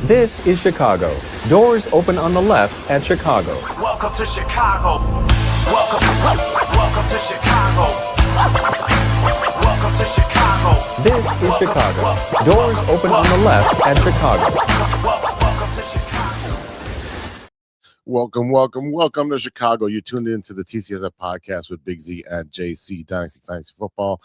This is Chicago. Doors open on the left at Chicago. Welcome to Chicago. Welcome to Chicago. Welcome to Chicago. This is Chicago. Doors open on the left at Chicago. Welcome to Chicago. Welcome to Chicago. You tuned into the TCSF podcast with Big Z and JC, Dynasty Fantasy Football.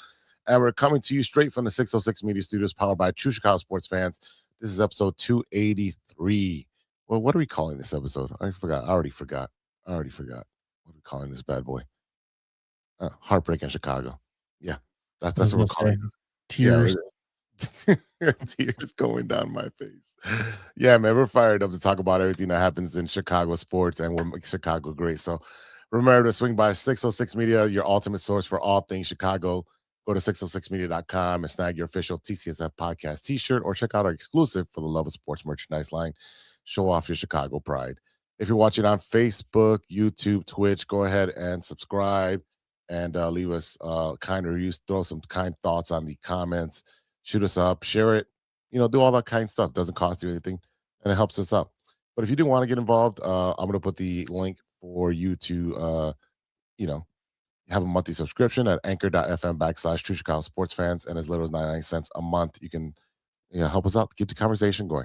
And we're coming to you straight from the 606 Media Studios, powered by True Chicago Sports Fans. This is episode 283. Well, what are we calling this episode? I already forgot. What are we calling this bad boy? Heartbreak in Chicago. Yeah, that's what we're calling it. Tears. Yeah, tears going down my face. Yeah, man, we're fired up to talk about everything that happens in Chicago sports and what makes Chicago great. So remember to swing by 606 Media, your ultimate source for all things Chicago. Go to 606media.com and snag your official TCSF podcast t-shirt, or check out our exclusive For the Love of Sports merchandise line. Show off your Chicago pride. If you're watching on Facebook, YouTube, Twitch, go ahead and subscribe and leave us kind reviews. Throw some kind thoughts on the comments. Shoot us up, share it, do all that kind of stuff. Doesn't cost you anything, and it helps us out. But if you do want to get involved, I'm going to put the link for you to, have a monthly subscription at anchor.fm/True Chicago Sports Fans, and as little as 99 cents a month, you can help us out to keep the conversation going.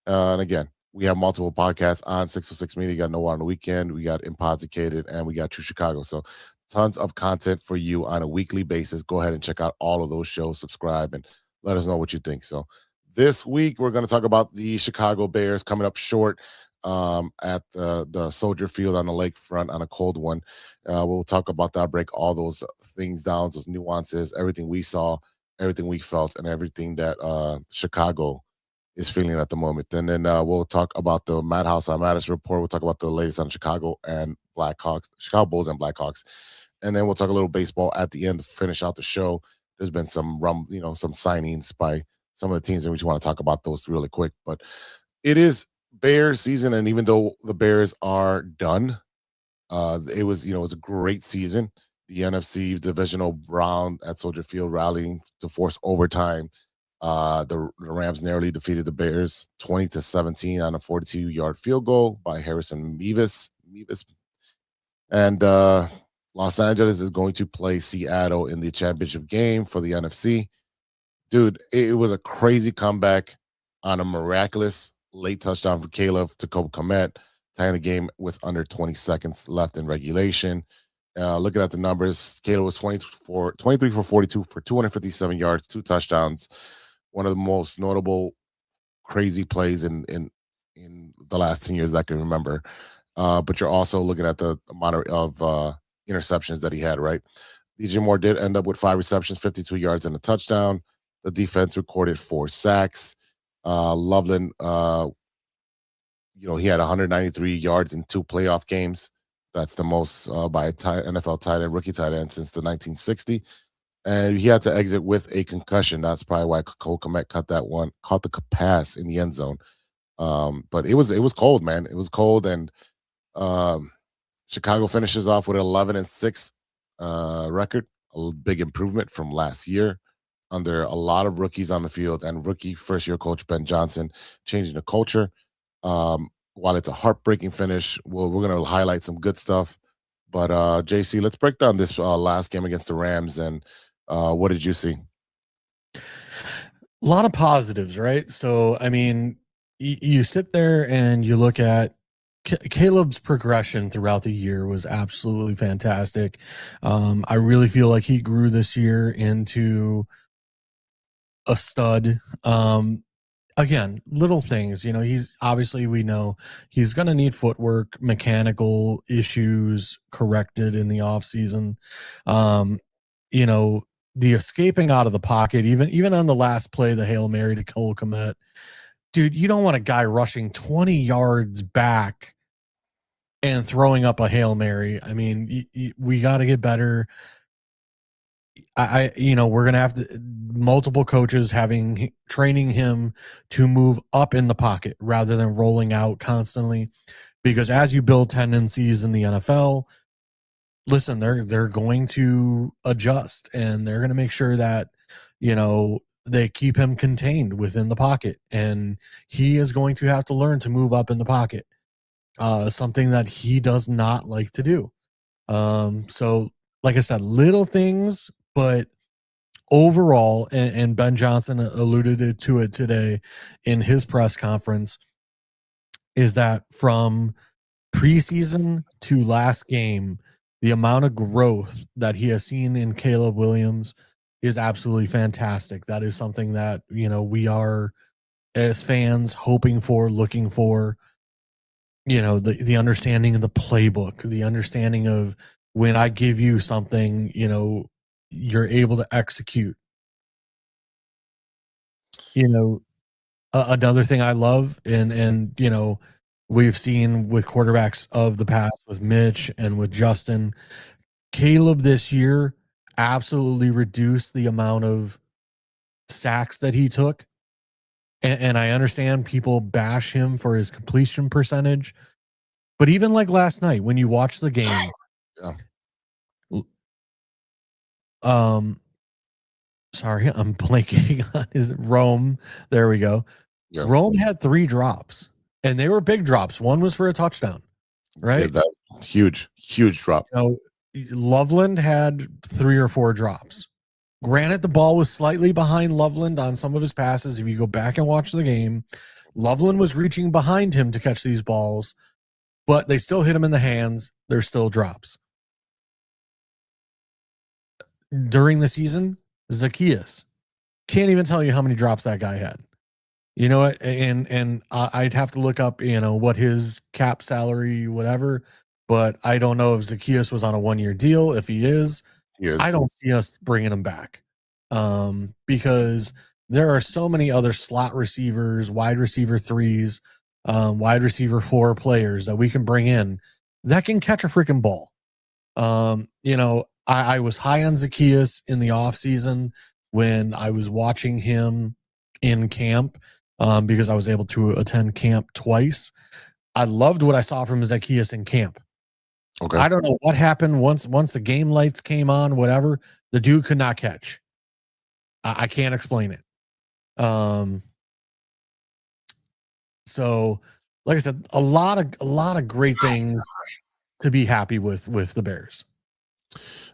And again, we have multiple podcasts on 606 Media. You got No One on the Weekend, we got Imposicated, and we got True Chicago. So tons of content for you on a weekly basis. Go ahead and check out all of those shows, subscribe, and let us know what you think. So this week, we're going to talk about the Chicago Bears coming up short at the Soldier Field on the lakefront on a cold one. We'll talk about that, break all those things down, those nuances, everything we saw, everything we felt, and everything that Chicago is feeling at the moment. And then we'll talk about the Madhouse on Mattis report. We'll talk about the latest on Chicago and Blackhawks, Chicago Bulls and Blackhawks. And then we'll talk a little baseball at the end to finish out the show. There's been some some signings by some of the teams, and we just want to talk about those really quick. But it is Bears season, and even though the Bears are done, it was a great season. The NFC divisional round at Soldier Field rallying to force overtime. The Rams narrowly defeated the Bears 20-17 on a 42-yard field goal by Harrison Mevis. And Los Angeles is going to play Seattle in the championship game for the NFC. Dude, it was a crazy comeback on a miraculous late touchdown for Caleb to Komet, tying the game with under 20 seconds left in regulation. Looking at the numbers, Caleb was 23 for 42 for 257 yards, 2 touchdowns. One of the most notable crazy plays in the last 10 years that I can remember. But you're also looking at the amount of interceptions that he had, right? DJ Moore did end up with 5 receptions, 52 yards, and a touchdown. The defense recorded 4 sacks. Loveland, he had 193 yards in 2 playoff games. That's the most by a NFL tight end, rookie tight end, since the 1960. And he had to exit with a concussion. That's probably why Cole Kmet caught the pass in the end zone. But it was cold, man. It was cold, and Chicago finishes off with an 11-6 record, a big improvement from last year, under a lot of rookies on the field, and rookie first-year coach Ben Johnson changing the culture. While it's a heartbreaking finish, we're going to highlight some good stuff. But JC, let's break down this last game against the Rams, and what did you see? A lot of positives, right? So, I mean, you sit there and you look at Caleb's progression throughout the year was absolutely fantastic. I really feel like he grew this year into a stud. Again, little things, he's obviously, we know he's going to need footwork, mechanical issues corrected in the off season. The escaping out of the pocket, even on the last play, the Hail Mary to Cole Kmet, dude, you don't want a guy rushing 20 yards back and throwing up a Hail Mary. I mean, we got to get better. We're going to have multiple coaches training him to move up in the pocket rather than rolling out constantly, because as you build tendencies in the NFL, listen, they're going to adjust, and they're going to make sure that, they keep him contained within the pocket, and he is going to have to learn to move up in the pocket, something that he does not like to do. So, like I said, little things, but overall, and Ben Johnson alluded to it today in his press conference, is that from preseason to last game, the amount of growth that he has seen in Caleb Williams is absolutely fantastic. That is something that, we are as fans hoping for, looking for, the understanding of the playbook, the understanding of when I give you something, you're able to execute. Another thing I love, and we've seen with quarterbacks of the past with Mitch and with Justin, Caleb this year absolutely reduced the amount of sacks that he took. And I understand people bash him for his completion percentage, but even like last night when you watch the game, sorry, I'm blanking on his Rome. There we go. Yeah. Rome had 3 drops, and they were big drops. One was for a touchdown, right? Yeah, that huge drop. Loveland had 3 or 4 drops. Granted, the ball was slightly behind Loveland on some of his passes. If you go back and watch the game, Loveland was reaching behind him to catch these balls, but they still hit him in the hands. They're still drops. During the season, Zacchaeus, can't even tell you how many drops that guy had. You know what? And I'd have to look up, what his cap salary, whatever. But I don't know if Zacchaeus was on a 1-year deal. If he is, I don't see us bringing him back, because there are so many other slot receivers, wide receiver 3s, wide receiver 4 players that we can bring in that can catch a freaking ball. I was high on Zacchaeus in the offseason when I was watching him in camp, because I was able to attend camp twice. I loved what I saw from Zacchaeus in camp. Okay. I don't know what happened once the game lights came on, whatever, the dude could not catch. I can't explain it. So like I said, a lot of great things to be happy with the Bears.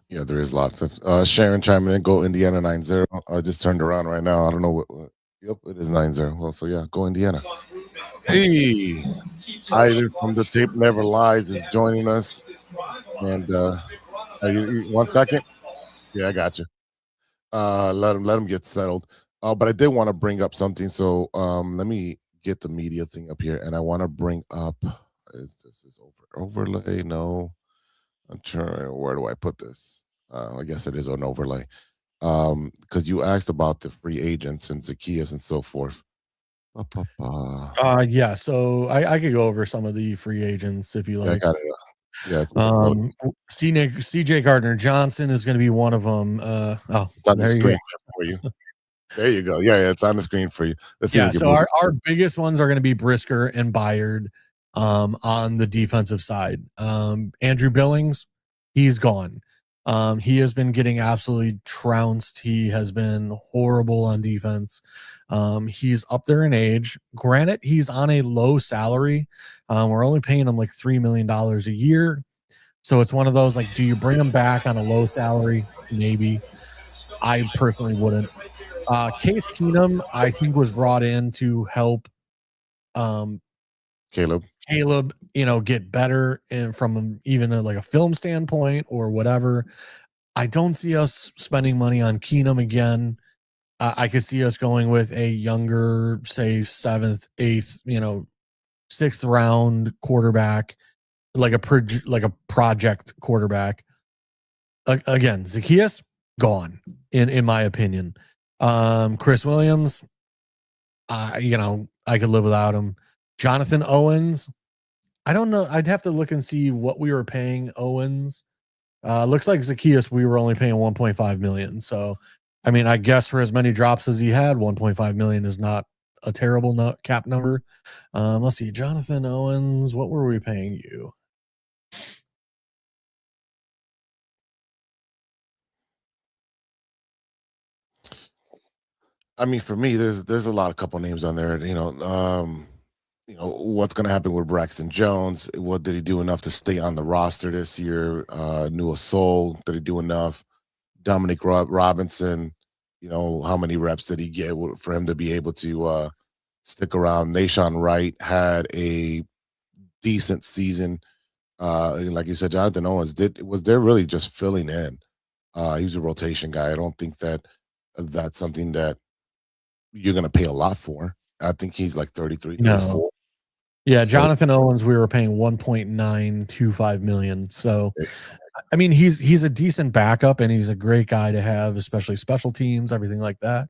Yeah, there is lots of Sharon chiming in, go Indiana 9-0. I just turned around right now. I don't know what yep, it is 9-0. Well, so yeah, go Indiana. Hey, Ivan from The Tape Never Lies is joining us. And 1 second. Yeah, I got you. Let him get settled. But I did want to bring up something. So let me get the media thing up here, and I want to bring up this is overlay. No, I'm trying. Where do I put this? I guess it is an overlay. Because you asked about the free agents and Zacchaeus and so forth. Yeah. So I could go over some of the free agents if you like. Yeah, I got it. Yeah. CJ Gardner-Johnson is going to be one of them. It's on the screen for you. There you go. Yeah, it's on the screen for you. Let's see. Yeah. So our biggest ones are going to be Brisker and Byard, on the defensive side. Andrew Billings, he's gone. He has been getting absolutely trounced. He has been horrible on defense. He's up there in age. Granted, he's on a low salary. We're only paying him like $3 million a year. So it's one of those, like, do you bring him back on a low salary? Maybe. I personally wouldn't. Case Keenum, I think, was brought in to help Caleb, get better, and from even like a film standpoint or whatever. I don't see us spending money on Keenum again. I could see us going with a younger, say 7th, 8th, 6th round quarterback, like a project quarterback. Again, Zacchaeus gone in my opinion. Chris Williams, I could live without him. Jonathan Owens, I don't know. I'd have to look and see what we were paying Owens. Looks like Zacchaeus, we were only paying $1.5 million. So, I mean, I guess for as many drops as he had, $1.5 million is not a terrible cap number. Let's see. Jonathan Owens, what were we paying you? I mean, for me, there's a lot of couple names on there. What's going to happen with Braxton Jones? What did he do enough to stay on the roster this year? Nua Soul, did he do enough? Dominic Robinson, how many reps did he get for him to be able to stick around? Nashawn Wright had a decent season. Like you said, Jonathan Owens was there really just filling in. He was a rotation guy. I don't think that's something that you're going to pay a lot for. I think he's like 33, 34. No. Yeah, Jonathan Owens, we were paying 1.925 million. So, I mean, he's a decent backup and he's a great guy to have, especially special teams, everything like that.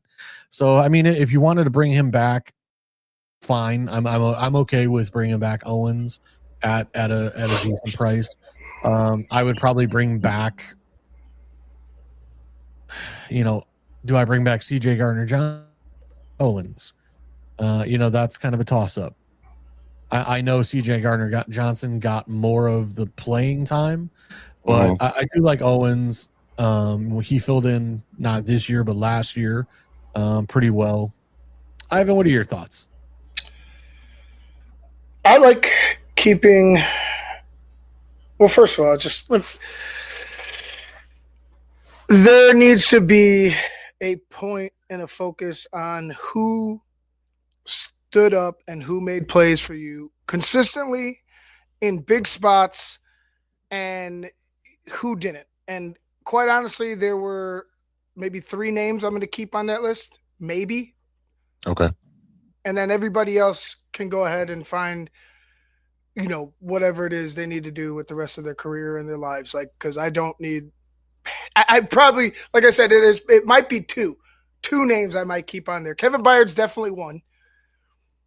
So, I mean, if you wanted to bring him back, fine. I'm okay with bringing back Owens at a decent price. I would probably bring back, do I bring back CJ Gardner Owens? That's kind of a toss up. I know CJ Gardner Johnson got more of the playing time, but I do like Owens. He filled in not this year, but last year pretty well. Ivan, what are your thoughts? I like keeping. Well, first of all, there needs to be a point and a focus on who stood up and who made plays for you consistently in big spots and who didn't. And quite honestly, there were maybe 3 names I'm going to keep on that list, maybe. Okay. And then everybody else can go ahead and find, whatever it is they need to do with the rest of their career and their lives. Like, because I don't need, I probably, like I said, it might be two names I might keep on there. Kevin Byard's definitely one.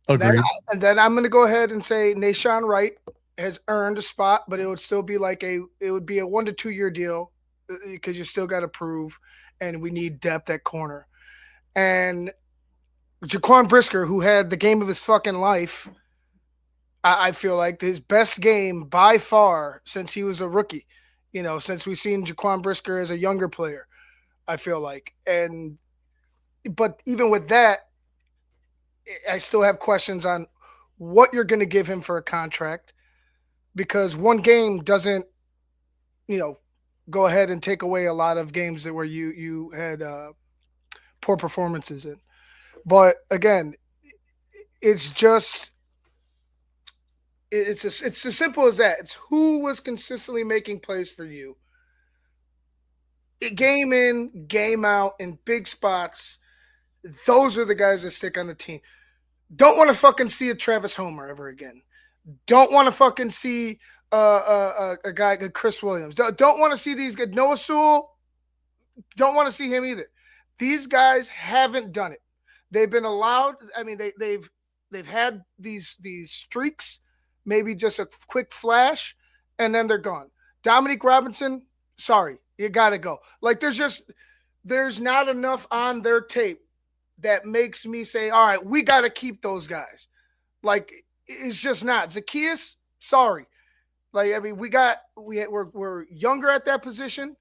Agreed. And then I'm going to go ahead and say Nashawn Wright has earned a spot, but it would still be it would be a 1 to 2 year deal because you still got to prove, and we need depth at corner. And Jaquan Brisker, who had the game of his fucking life, I feel like his best game by far since he was a rookie, since we've seen Jaquan Brisker as a younger player, I feel like. But even with that, I still have questions on what you're going to give him for a contract, because one game doesn't, go ahead and take away a lot of games where you had poor performances in. But again, it's as simple as that. It's who was consistently making plays for you, game in, game out, in big spots. Those are the guys that stick on the team. Don't want to fucking see a Travis Homer ever again. Don't want to fucking see a guy like Chris Williams. Don't want to see these guys. Noah Sewell, don't want to see him either. These guys haven't done it. They've been allowed. I mean, they've had these streaks, maybe just a quick flash, and then they're gone. Dominic Robinson, sorry, you got to go. Like, there's not enough on their tape that makes me say, all right, we got to keep those guys. Like, it's just not. Zacchaeus, sorry. Like, I mean, we're younger at that position.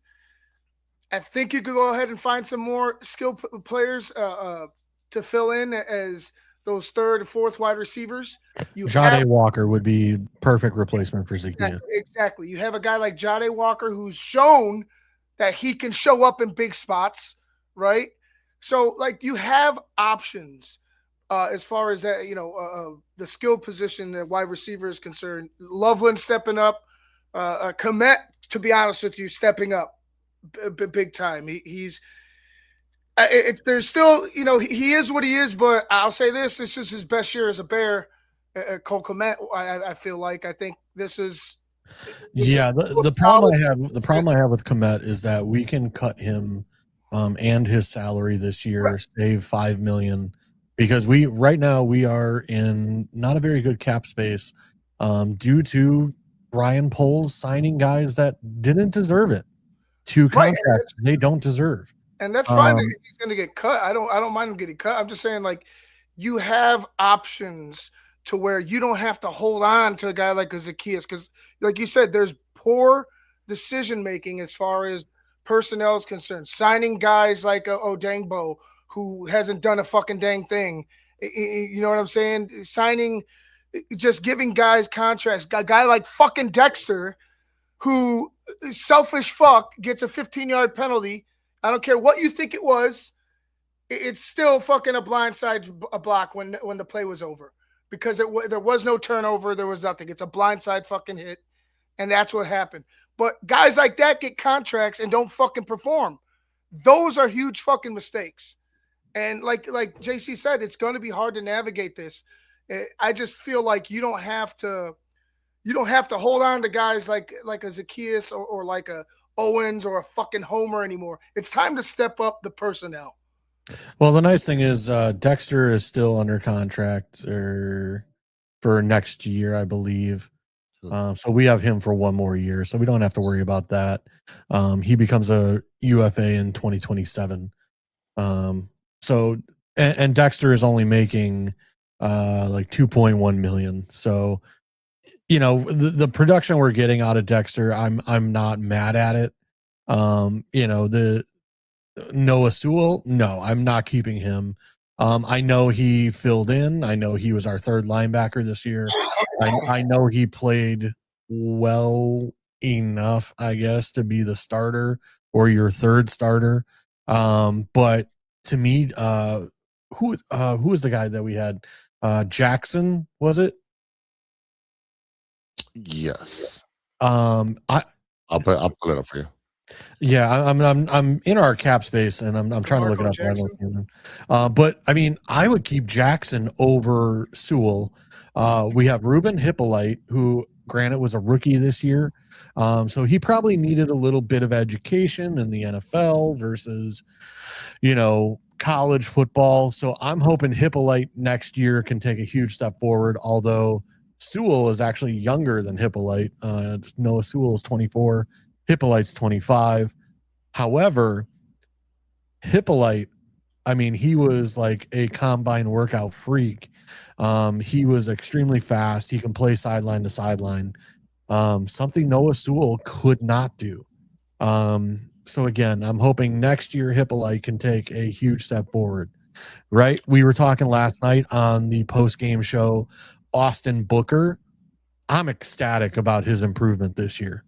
I think you could go ahead and find some more skilled players to fill in as those third and fourth wide receivers. Jade Walker would be perfect replacement for Zacchaeus. Exactly. You have a guy like Jade Walker who's shown that he can show up in big spots, right? So, like, you have options as far as that, the skill position that wide receiver is concerned. Loveland stepping up, Komet, to be honest with you, stepping up big time. There's still, he is what he is, but I'll say this is his best year as a Bear. Cole Komet, I feel like, I think this is. The problem I have with Komet is that we can cut him and his salary this year, right, save $5 million, because right now we are in not a very good cap space due to Brian Poles signing guys that didn't deserve it to contracts they don't deserve. And that's fine if he's going to get cut. I don't mind him getting cut. I'm just saying, like, you have options to where you don't have to hold on to a guy like a Zacchaeus, because, like you said, there's poor decision making as far as personnel is concerned. Signing guys like Odangbo, who hasn't done a fucking dang thing. You know what I'm saying? Signing, just giving guys contracts. A guy like fucking Dexter, who selfish fuck gets a 15-yard penalty. I don't care what you think it was. It's still fucking a blindside block when the play was over because there was no turnover. There was nothing. It's a blindside fucking hit. And that's what happened. But guys like that get contracts and don't fucking perform. Those are huge fucking mistakes. And like JC said, it's going to be hard to navigate this. I just feel like you don't have to hold on to guys like a Zacchaeus or like a Owens or a fucking Homer anymore. It's time to step up the personnel. Well, the nice thing is Dexter is still under contract for next year, I believe. So we have him for one more year, so we don't have to worry about that. He becomes a UFA in 2027. So Dexter is only making like 2.1 million. So the production we're getting out of Dexter, I'm not mad at it. The Noah Sewell, no, I'm not keeping him. I know he filled in. I know he was our third linebacker this year. I know he played well enough, I guess, to be the starter or your third starter. But to me, who was the guy that we had? Jackson, was it? Yes. I'll pull it up for you. Yeah, I'm in our cap space and I'm trying to look it up. But I mean, I would keep Jackson over Sewell. We have Ruben Hippolyte, who granted was a rookie this year. So he probably needed a little bit of education in the NFL versus, college football. So I'm hoping Hippolyte next year can take a huge step forward, although Sewell is actually younger than Hippolyte. Noah Sewell is 24. Hippolyte's 25. However, Hippolyte, I mean, he was like a combine workout freak. He was extremely fast. He can play sideline to sideline. Something Noah Sewell could not do. So again, I'm hoping next year Hippolyte can take a huge step forward. Right? We were talking last night on the post-game show, Austin Booker. I'm ecstatic about his improvement this year.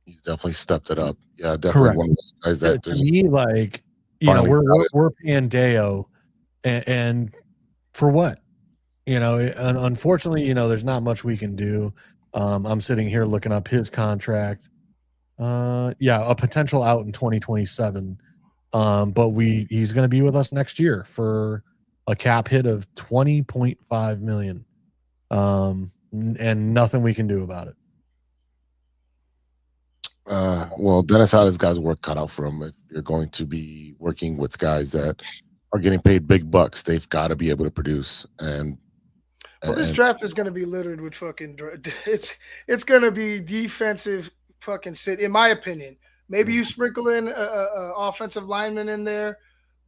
He's definitely stepped it up. Yeah, definitely. Correct. One of those guys that to me, like, we're paying Deo, and for what? Unfortunately, there's not much we can do. I'm sitting here looking up his contract. A potential out in 2027. But he's going to be with us next year for a cap hit of 20.5 million. And nothing we can do about it. Well, Dennis had his guys' work cut out for him. If you're going to be working with guys that are getting paid big bucks, they've got to be able to produce. This draft is going to be littered with fucking. It's going to be defensive fucking sit, in my opinion. Maybe you sprinkle in a offensive lineman in there,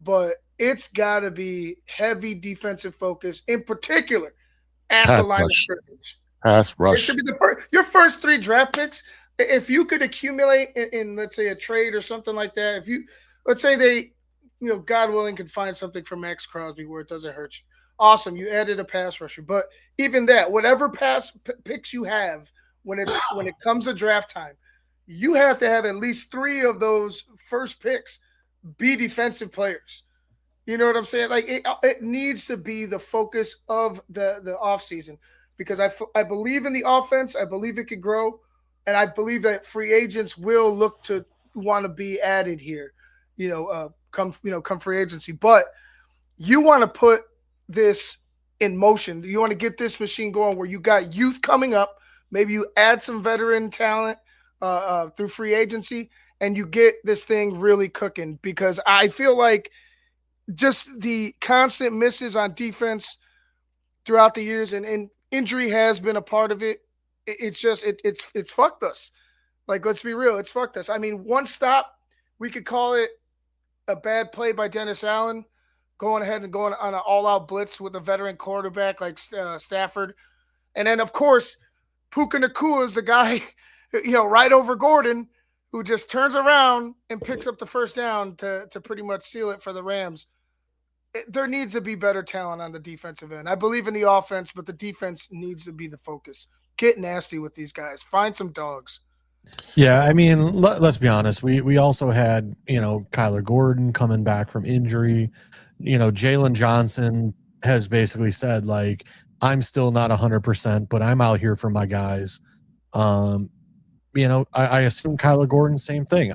but it's got to be heavy defensive focus, in particular at the line of scrimmage. Pass rush. It should be your first 3 draft picks. If you could accumulate in, let's say, a trade or something like that, let's say they, God willing, could find something for Max Crosby where it doesn't hurt you. Awesome. You added a pass rusher. But even that, whatever pass picks you have when it comes to draft time, you have to have at least 3 of those first picks be defensive players. You know what I'm saying? Like it needs to be the focus of the offseason because I believe in the offense. I believe it could grow. And I believe that free agents will look to want to be added here, come free agency. But you want to put this in motion. You want to get this machine going where you got youth coming up. Maybe you add some veteran talent through free agency, and you get this thing really cooking. Because I feel like just the constant misses on defense throughout the years, and injury has been a part of it. It's fucked us. Like, let's be real. It's fucked us. I mean, one stop, we could call it a bad play by Dennis Allen, going ahead and going on an all-out blitz with a veteran quarterback like Stafford. And then, of course, Puka Nacua is the guy, right over Gordon, who just turns around and picks up the first down to pretty much seal it for the Rams. there needs to be better talent on the defensive end. I believe in the offense, but the defense needs to be the focus. Get nasty with these guys. Find some dogs. Yeah, I mean, let's be honest. We also had, Kyler Gordon coming back from injury. Jalen Johnson has basically said, like, I'm still not 100%, but I'm out here for my guys. I assume Kyler Gordon, same thing.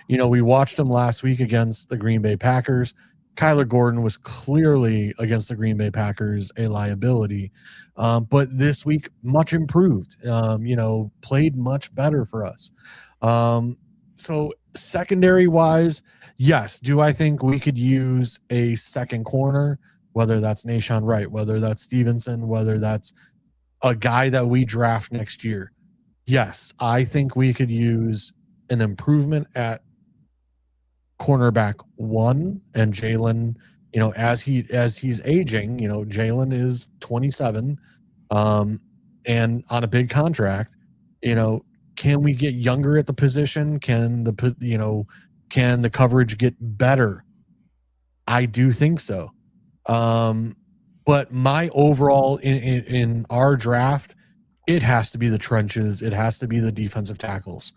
We watched him last week against the Green Bay Packers. Kyler Gordon was clearly against the Green Bay Packers a liability, but this week much improved. Played much better for us. So secondary wise, yes. Do I think we could use a second corner, whether that's Nashawn Wright, whether that's Stevenson, whether that's a guy that we draft next year? Yes, I think we could use an improvement at cornerback 1, and Jalen, as he's aging, Jalen is 27, and on a big contract. Can we get younger at the position? Can the coverage get better? I do think so. But my overall in our draft, it has to be the trenches. It has to be the defensive tackles.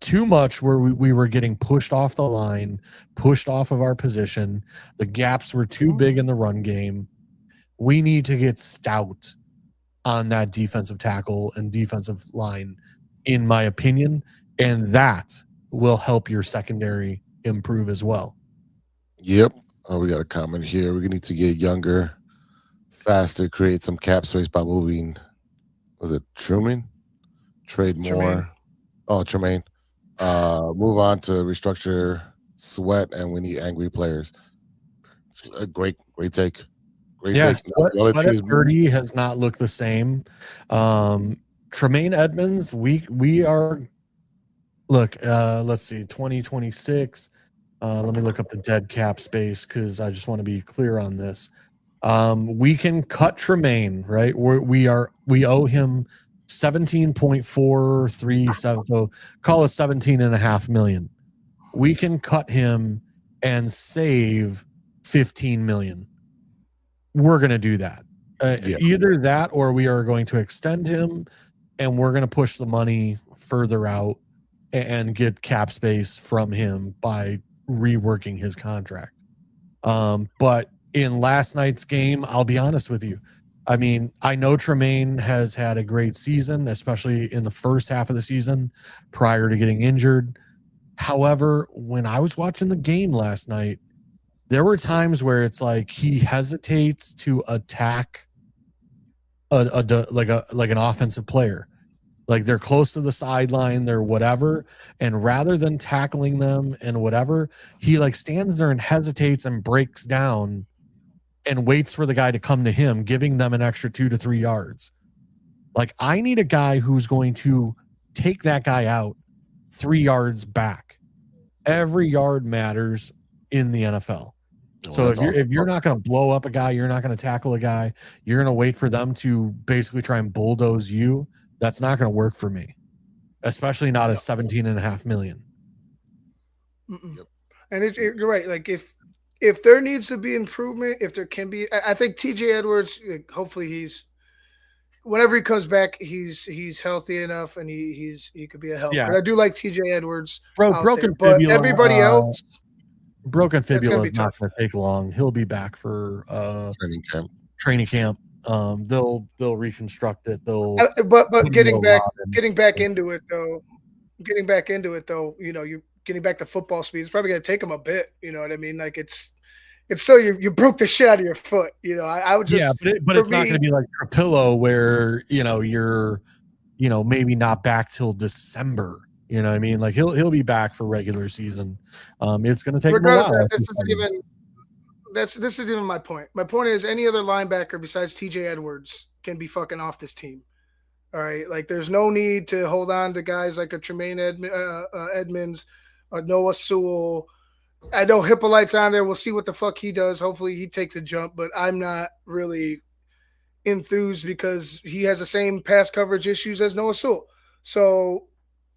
Too much where we were getting pushed off the line, pushed off of our position. The gaps were too big in the run game. We need to get stout on that defensive tackle and defensive line, in my opinion, and that will help your secondary improve as well. Yep. Oh, we got a comment here. We need to get younger, faster, create some cap space by moving. Was it Truman? Trade more. Tremaine. Oh, Tremaine. Move on to restructure Sweat, and we need angry players. Great take. Great take. Sweat at 30 has not looked the same. Tremaine Edmonds, we are. Look, let's see, 2026. Let me look up the dead cap space because I just want to be clear on this. We can cut Tremaine, right? We owe him 17.437, so call it 17.5 million. We can cut him and save 15 million. We're going to do that. Either that, or we are going to extend him and we're going to push the money further out and get cap space from him by reworking his contract. But in last night's game, I'll be honest with you. I mean, I know Tremaine has had a great season, especially in the first half of the season prior to getting injured. However, when I was watching the game last night, there were times where it's like he hesitates to attack like an offensive player. Like they're close to the sideline, they're whatever, and rather than tackling them and whatever, he like stands there and hesitates and breaks down and waits for the guy to come to him, giving them an extra 2 to 3 yards. Like, I need a guy who's going to take that guy out 3 yards back. Every yard matters in the NFL. So if you're not going to blow up a guy, you're not going to tackle a guy, you're going to wait for them to basically try and bulldoze you. That's not going to work for me, especially not at 17.5 million. Yep. And you're right. Like if there needs to be improvement, if there can be, I think TJ Edwards, hopefully whenever he comes back, he's healthy enough and he could be a help. Yeah. But I do like TJ Edwards. Broken but fibula, everybody else, broken fibula is not going to take long. He'll be back for training camp. They'll reconstruct it. But getting back into it though, you're getting back to football speed. It's probably going to take him a bit. You know what I mean? Like it's still you broke the shit out of your foot. I would just but it's not going to be like Trapillo where you're maybe not back till December. You know what I mean? Like he'll be back for regular season. It's going to take him a while. This isn't even my point. My point is any other linebacker besides TJ Edwards can be fucking off this team. All right. Like there's no need to hold on to guys like a Tremaine Edmonds, Noah Sewell. I know Hippolyte's on there. We'll see what the fuck he does. Hopefully he takes a jump, but I'm not really enthused because he has the same pass coverage issues as Noah Sewell. So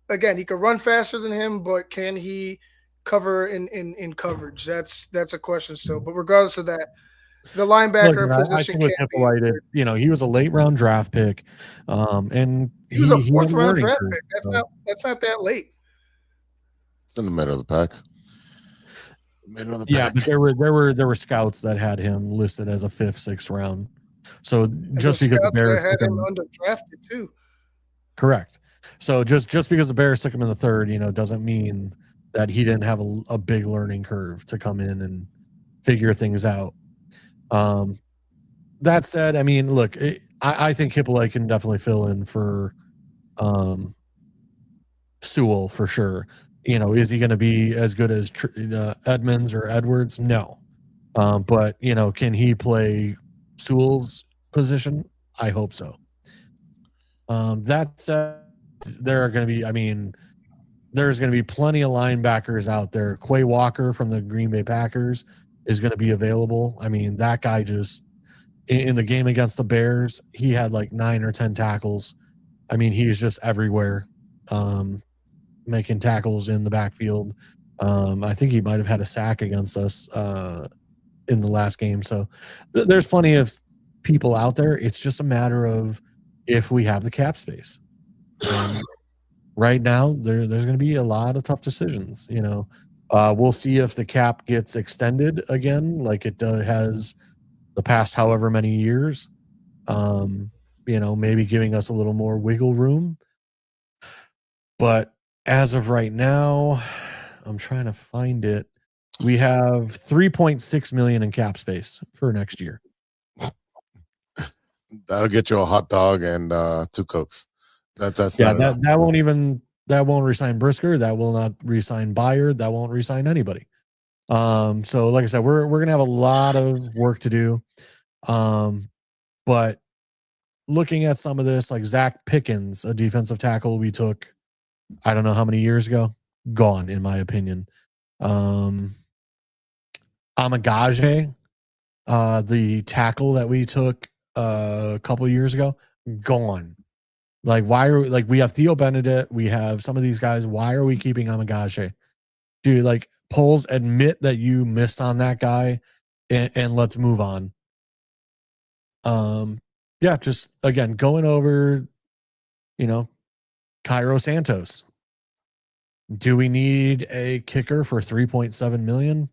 again, he could run faster than him, but can he cover in coverage? That's a question still. But regardless of that, the Look, linebacker I position think with can't be Hippolyte, injured. he was a late round draft pick, and He was a he fourth had a round learning draft curve. pick. So. That's not that late. It's in the middle of the pack. Middle of the Yeah, pack. but there were scouts that had him listed as a 5th, 6th round. So just There's because the scouts that Bears had took him him, underdrafted too. correct. So just because the Bears took him in the 3rd, doesn't mean that he didn't have a big learning curve to come in and figure things out. That said, I mean, look, I think Hippolyte can definitely fill in for Sewell for sure. Is he going to be as good as Edmonds or Edwards? No. But can he play Sewell's position? I hope so. That said, there are going to be, there's going to be plenty of linebackers out there. Quay Walker from the Green Bay Packers is going to be available. I mean, that guy just in the game against the Bears, he had like 9 or 10 tackles. I mean, he's just everywhere, making tackles in the backfield. I think he might have had a sack against us in the last game. So there's plenty of people out there. It's just a matter of if we have the cap space. And right now, there's going to be a lot of tough decisions. We'll see if the cap gets extended again, like it has the past however many years. Maybe giving us a little more wiggle room. But as of right now, I'm trying to find it. We have $3.6 million in cap space for next year. That'll get you a hot dog and 2 Cokes. That's yeah. That won't resign Brisker. That will not resign Byard. That won't resign anybody. So like I said, we're gonna have a lot of work to do. But looking at some of this, like Zach Pickens, a defensive tackle we took, I don't know how many years ago, gone in my opinion. Amagaje, the tackle that we took a couple years ago, gone. Like, we have Theo Benedict, we have some of these guys. Why are we keeping Amagaje? Dude, like, polls admit that you missed on that guy and let's move on. Yeah, just again going over, Cairo Santos. Do we need a kicker for $3.7 million?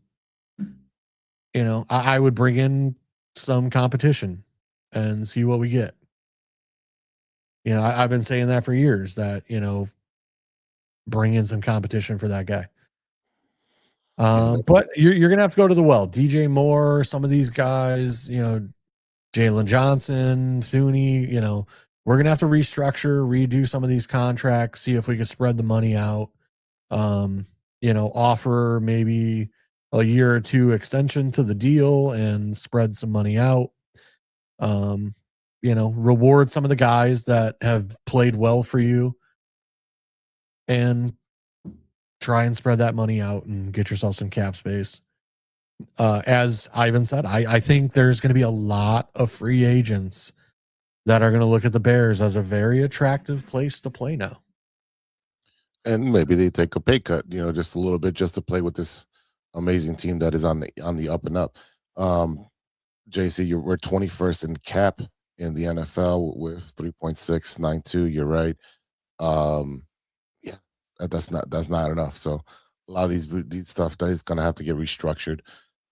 I would bring in some competition and see what we get. I've been saying that for years that, bring in some competition for that guy. But you're going to have to go to the well. DJ Moore, some of these guys, Jalen Johnson, Thuney, we're going to have to restructure, redo some of these contracts, see if we can spread the money out, offer maybe a year or 2 extension to the deal and spread some money out. Reward some of the guys that have played well for you and try and spread that money out and get yourself some cap space. As Ivan said, I think there's going to be a lot of free agents that are going to look at the Bears as a very attractive place to play now. And maybe they take a pay cut, just a little bit, just to play with this amazing team that is on the up and up. JC, we're 21st in cap in the NFL with 3.692. You're right. Yeah, that's not enough. So a lot of these stuff that is going to have to get restructured.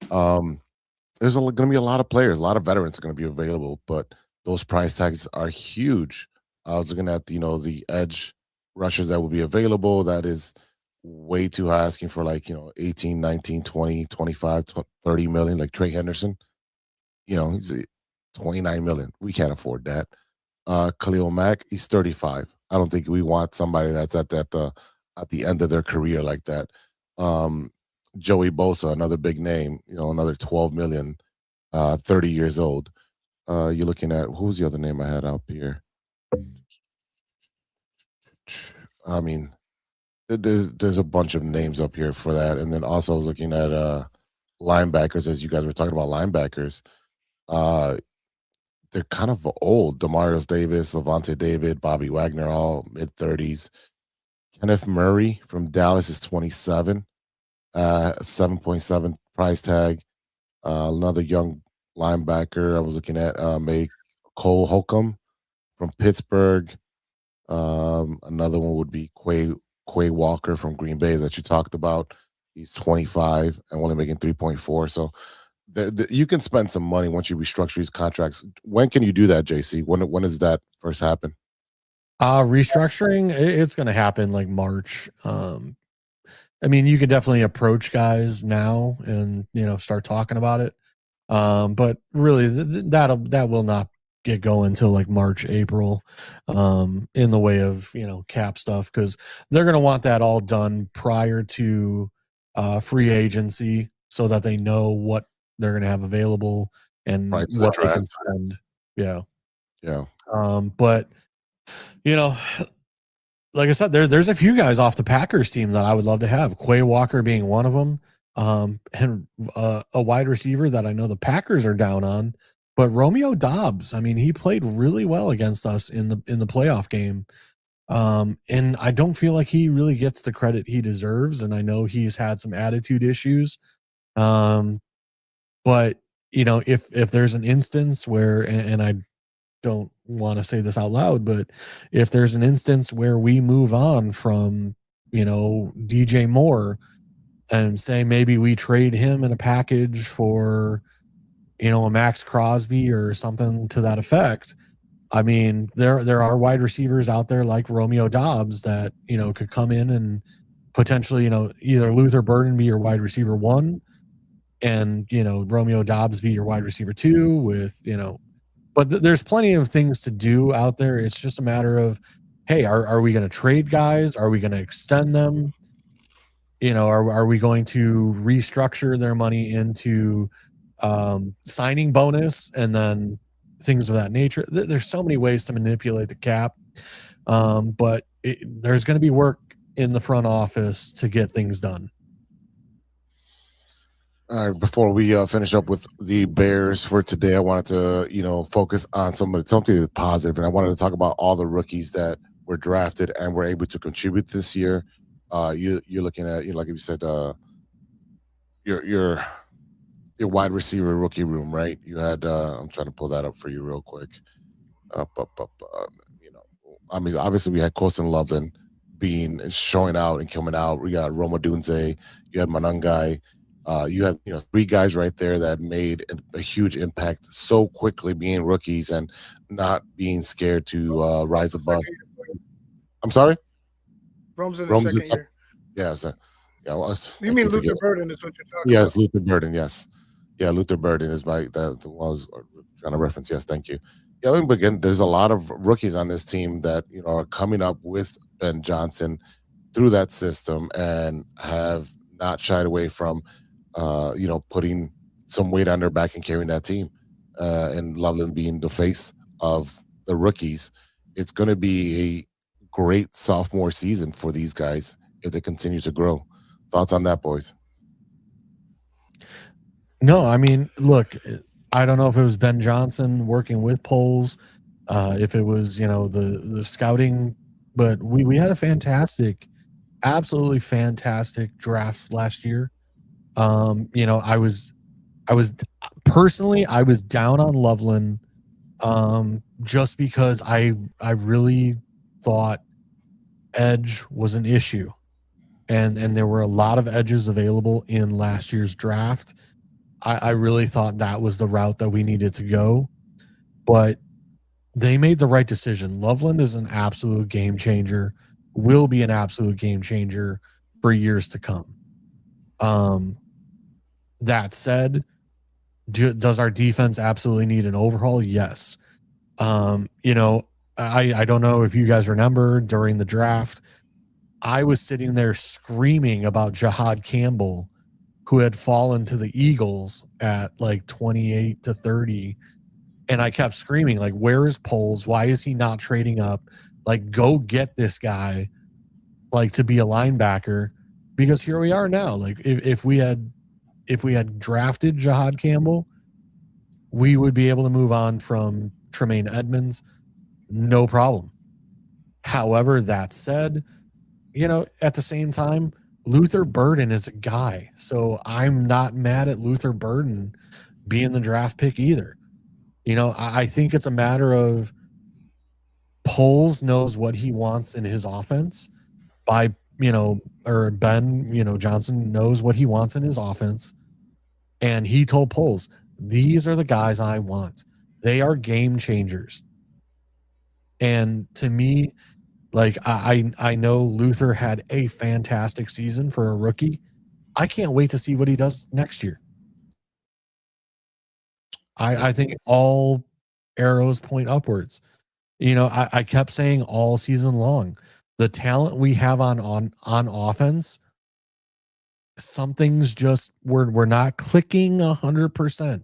There's going to be a lot of players, a lot of veterans are going to be available, but those price tags are huge. I was looking at the edge rushers that will be available. That is way too high, asking for 18, 19, 20, 25, 30 million, like Trey Henderson. He's 29 million. We can't afford that. Khalil Mack, he's 35. I don't think we want somebody that's at the end of their career like that. Joey Bosa, another big name, another 12 million, 30 years old. You're looking at, who's the other name I had up here? I mean, there's a bunch of names up here for that. And then also I was looking at linebackers, as you guys were talking about linebackers. They're kind of old. Demarius Davis, Levante David, Bobby Wagner, all mid-30s. Kenneth Murray from Dallas is 27. 7.7 price tag. Another young linebacker I was looking at, a Cole Holcomb from Pittsburgh. Another one would be Quay Walker from Green Bay that you talked about. He's 25 and only making 3.4. So you can spend some money once you restructure these contracts. When can you do that, JC? When does that first happen? Restructuring, it's going to happen like March. I mean, you could definitely approach guys now and, you know, start talking about it. But really that will not get going until like March, April, in the way of, you know, cap stuff, because they're going to want that all done prior to free agency so that they know what they're going to have available and Right, to the what they can draft. spend. Yeah. Yeah. But, you know, like I said, there's a few guys off the Packers team that I would love to have. Quay Walker being one of them, and a wide receiver that I know the Packers are down on. But Romeo Doubs, I mean, he played really well against us in the playoff game, and I don't feel like he really gets the credit he deserves. And I know he's had some attitude issues, but you know, if there's an instance where, and I don't want to say this out loud, but if there's an instance where we move on from, you know, DJ Moore and say maybe we trade him in a package for, you know, a Max Crosby or something to that effect. I mean, there are wide receivers out there like Romeo Doubs that, you know, could come in and potentially, you know, either Luther Burden be your wide receiver 1 and, you know, Romeo Doubs be your wide receiver 2 with, you know, but there's plenty of things to do out there. It's just a matter of, hey, are we going to trade guys? Are we going to extend them? You know, are we going to restructure their money into signing bonus and then things of that nature? There's so many ways to manipulate the cap, but there's going to be work in the front office to get things done. All right, before we finish up with the Bears for today, I wanted to, you know, focus on something positive, and I wanted to talk about all the rookies that were drafted and were able to contribute this year. You're looking at, you know, like you said, your wide receiver rookie room, right? You had, I'm trying to pull that up for you real quick. You know, I mean, obviously we had Colston Loveland showing out and coming out. We got Roma Dunze. You had Manungai. You had, you know, 3 guys right there that made a huge impact so quickly, being rookies and not being scared to rise above. I'm sorry? Rome's in the second year. Yeah. So, yeah. Well, You mean Luther Burden is what you're talking about? Yes, Luther Burden. Yes. Yeah, Luther Burden is the one I was trying to reference. Yes, thank you. Yeah, I mean, but again, there's a lot of rookies on this team that, you know, are coming up with Ben Johnson through that system and have not shied away from, you know, putting some weight on their back and carrying that team. And Loveland being the face of the rookies, it's going to be a great sophomore season for these guys if they continue to grow. Thoughts on that, boys? No, I mean, look, I don't know if it was Ben Johnson working with Poles, if it was, you know, the scouting, but we had a fantastic, absolutely fantastic draft last year. You know, I was personally, I was down on Loveland, just because I really thought edge was an issue, and there were a lot of edges available in last year's draft. I really thought that was the route that we needed to go, but they made the right decision. Loveland is an absolute game changer, will be an absolute game changer for years to come. That said, does our defense absolutely need an overhaul? Yes. You know, I don't know if you guys remember during the draft, I was sitting there screaming about Jahad Campbell, who had fallen to the Eagles at like 28-30. And I kept screaming, like, where is Poles? Why is he not trading up? Like, go get this guy, like, to be a linebacker. Because here we are now. Like, if we had drafted Jahad Campbell, we would be able to move on from Tremaine Edmonds, no problem. However, that said, you know, at the same time, Luther Burden is a guy. So I'm not mad at Luther Burden being the draft pick either. You know, I think it's a matter of Poles knows what he wants in his offense by, or Ben, Johnson knows what he wants in his offense. And he told Poles, these are the guys I want. They are game changers. And to me, like I know Luther had a fantastic season for a rookie. I can't wait to see what he does next year. I think all arrows point upwards. I kept saying all season long, the talent we have on offense, something's just we're not clicking 100%.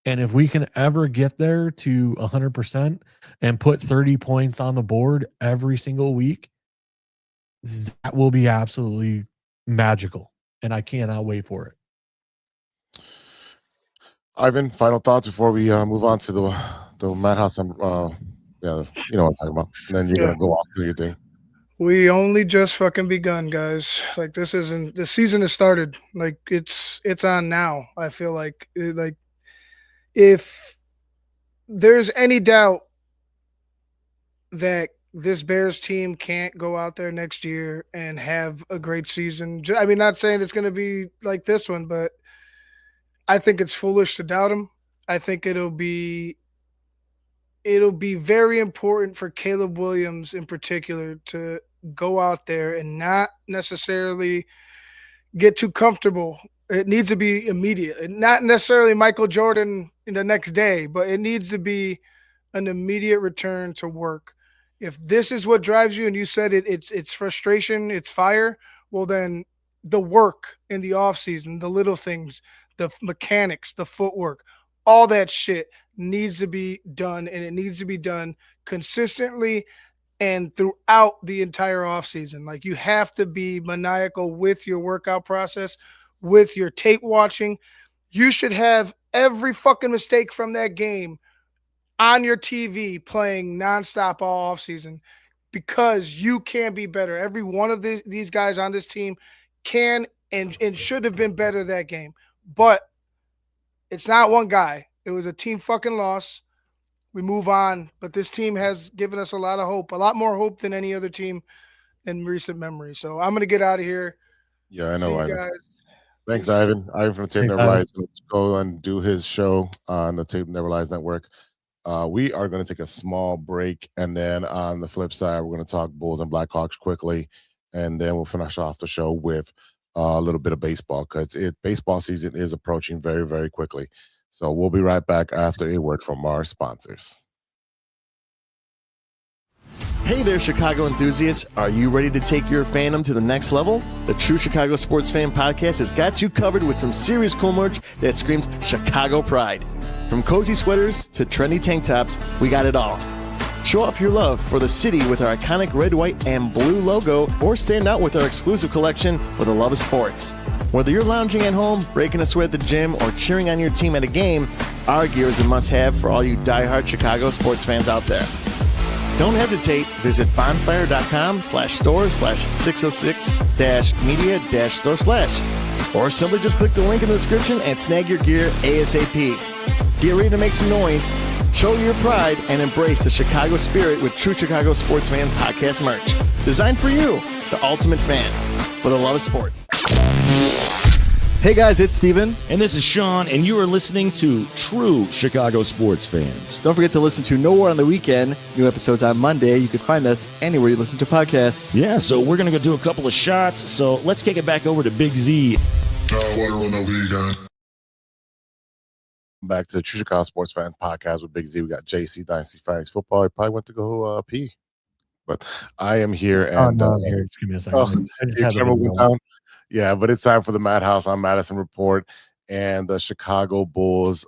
And if we can ever get there to 100% and put 30 points on the board every single week, that will be absolutely magical. And I cannot wait for it. Ivan, final thoughts before we move on to the madhouse. Yeah, you know what I'm talking about. And then you're gonna go off to your thing. We only just fucking begun, guys. Like the season has started. Like it's on now. I feel like if there's any doubt that this Bears team can't go out there next year and have a great season, I mean, not saying it's going to be like this one, but I think it's foolish to doubt them. I think it'll be very important for Caleb Williams in particular to go out there and not necessarily get too comfortable. It needs to be immediate. Not necessarily Michael Jordan in the next day, but it needs to be an immediate return to work. If this is what drives you and you said it's frustration, it's fire, well then the work in the offseason, the little things, the mechanics, the footwork, all that shit needs to be done, and it needs to be done consistently and throughout the entire offseason. Like you have to be maniacal with your workout process, with your tape watching. You should have every fucking mistake from that game on your TV playing nonstop all offseason because you can be better. Every one of these guys on this team can and should have been better that game. But it's not one guy. It was a team fucking loss. We move on, but this team has given us a lot of hope, a lot more hope than any other team in recent memory. So I'm going to get out of here. Yeah, I know, Ivan. Guys. Thanks, Ivan. Ivan from Tape Never Lies. Let's go and do his show on the Tape Never Lies Network. We are going to take a small break, and then on the flip side, we're going to talk Bulls and Blackhawks quickly, and then we'll finish off the show with a little bit of baseball because baseball season is approaching very, very quickly. So we'll be right back after a word from our sponsors. Hey there, Chicago enthusiasts. Are you ready to take your fandom to the next level? The True Chicago Sports Fan Podcast has got you covered with some serious cool merch that screams Chicago pride. From cozy sweaters to trendy tank tops, we got it all. Show off your love for the city with our iconic red, white, and blue logo, or stand out with our exclusive collection for the love of sports. Whether you're lounging at home, breaking a sweat at the gym, or cheering on your team at a game, our gear is a must-have for all you diehard Chicago sports fans out there. Don't hesitate. Visit bonfire.com/store/606-media-store/, or simply just click the link in the description and snag your gear ASAP. Get ready to make some noise, show your pride, and embrace the Chicago spirit with True Chicago Sports Fan Podcast merch. Designed for you, the ultimate fan, for the love of sports. Hey guys, it's Steven. And this is Sean, and you are listening to True Chicago Sports Fans. Don't forget to listen to No War on the Weekend. New episodes on Monday. You can find us anywhere you listen to podcasts. Yeah, so we're going to go do a couple of shots. So let's kick it back over to Big Z. Back to True Chicago Sports Fans Podcast with Big Z. We got JC Dynasty Fantasy Football. He probably went to go pee. But I am here. And here. Just give me a second. Yeah, but it's time for the Madhouse on Madison Report, and the Chicago Bulls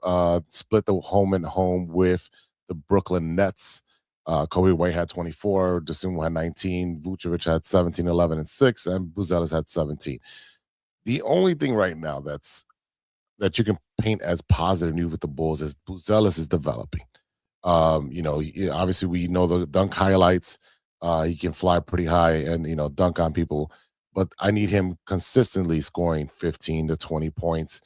split the home and home with the Brooklyn Nets. Kobe White had 24, Dosunmu had 19, Vucevic had 17, 11, and 6, and Buzelis had 17. The only thing right now that you can paint as positive news with the Bulls is Buzelis is developing. Obviously we know the dunk highlights. He can fly pretty high and dunk on people. but I need him consistently scoring 15 to 20 points.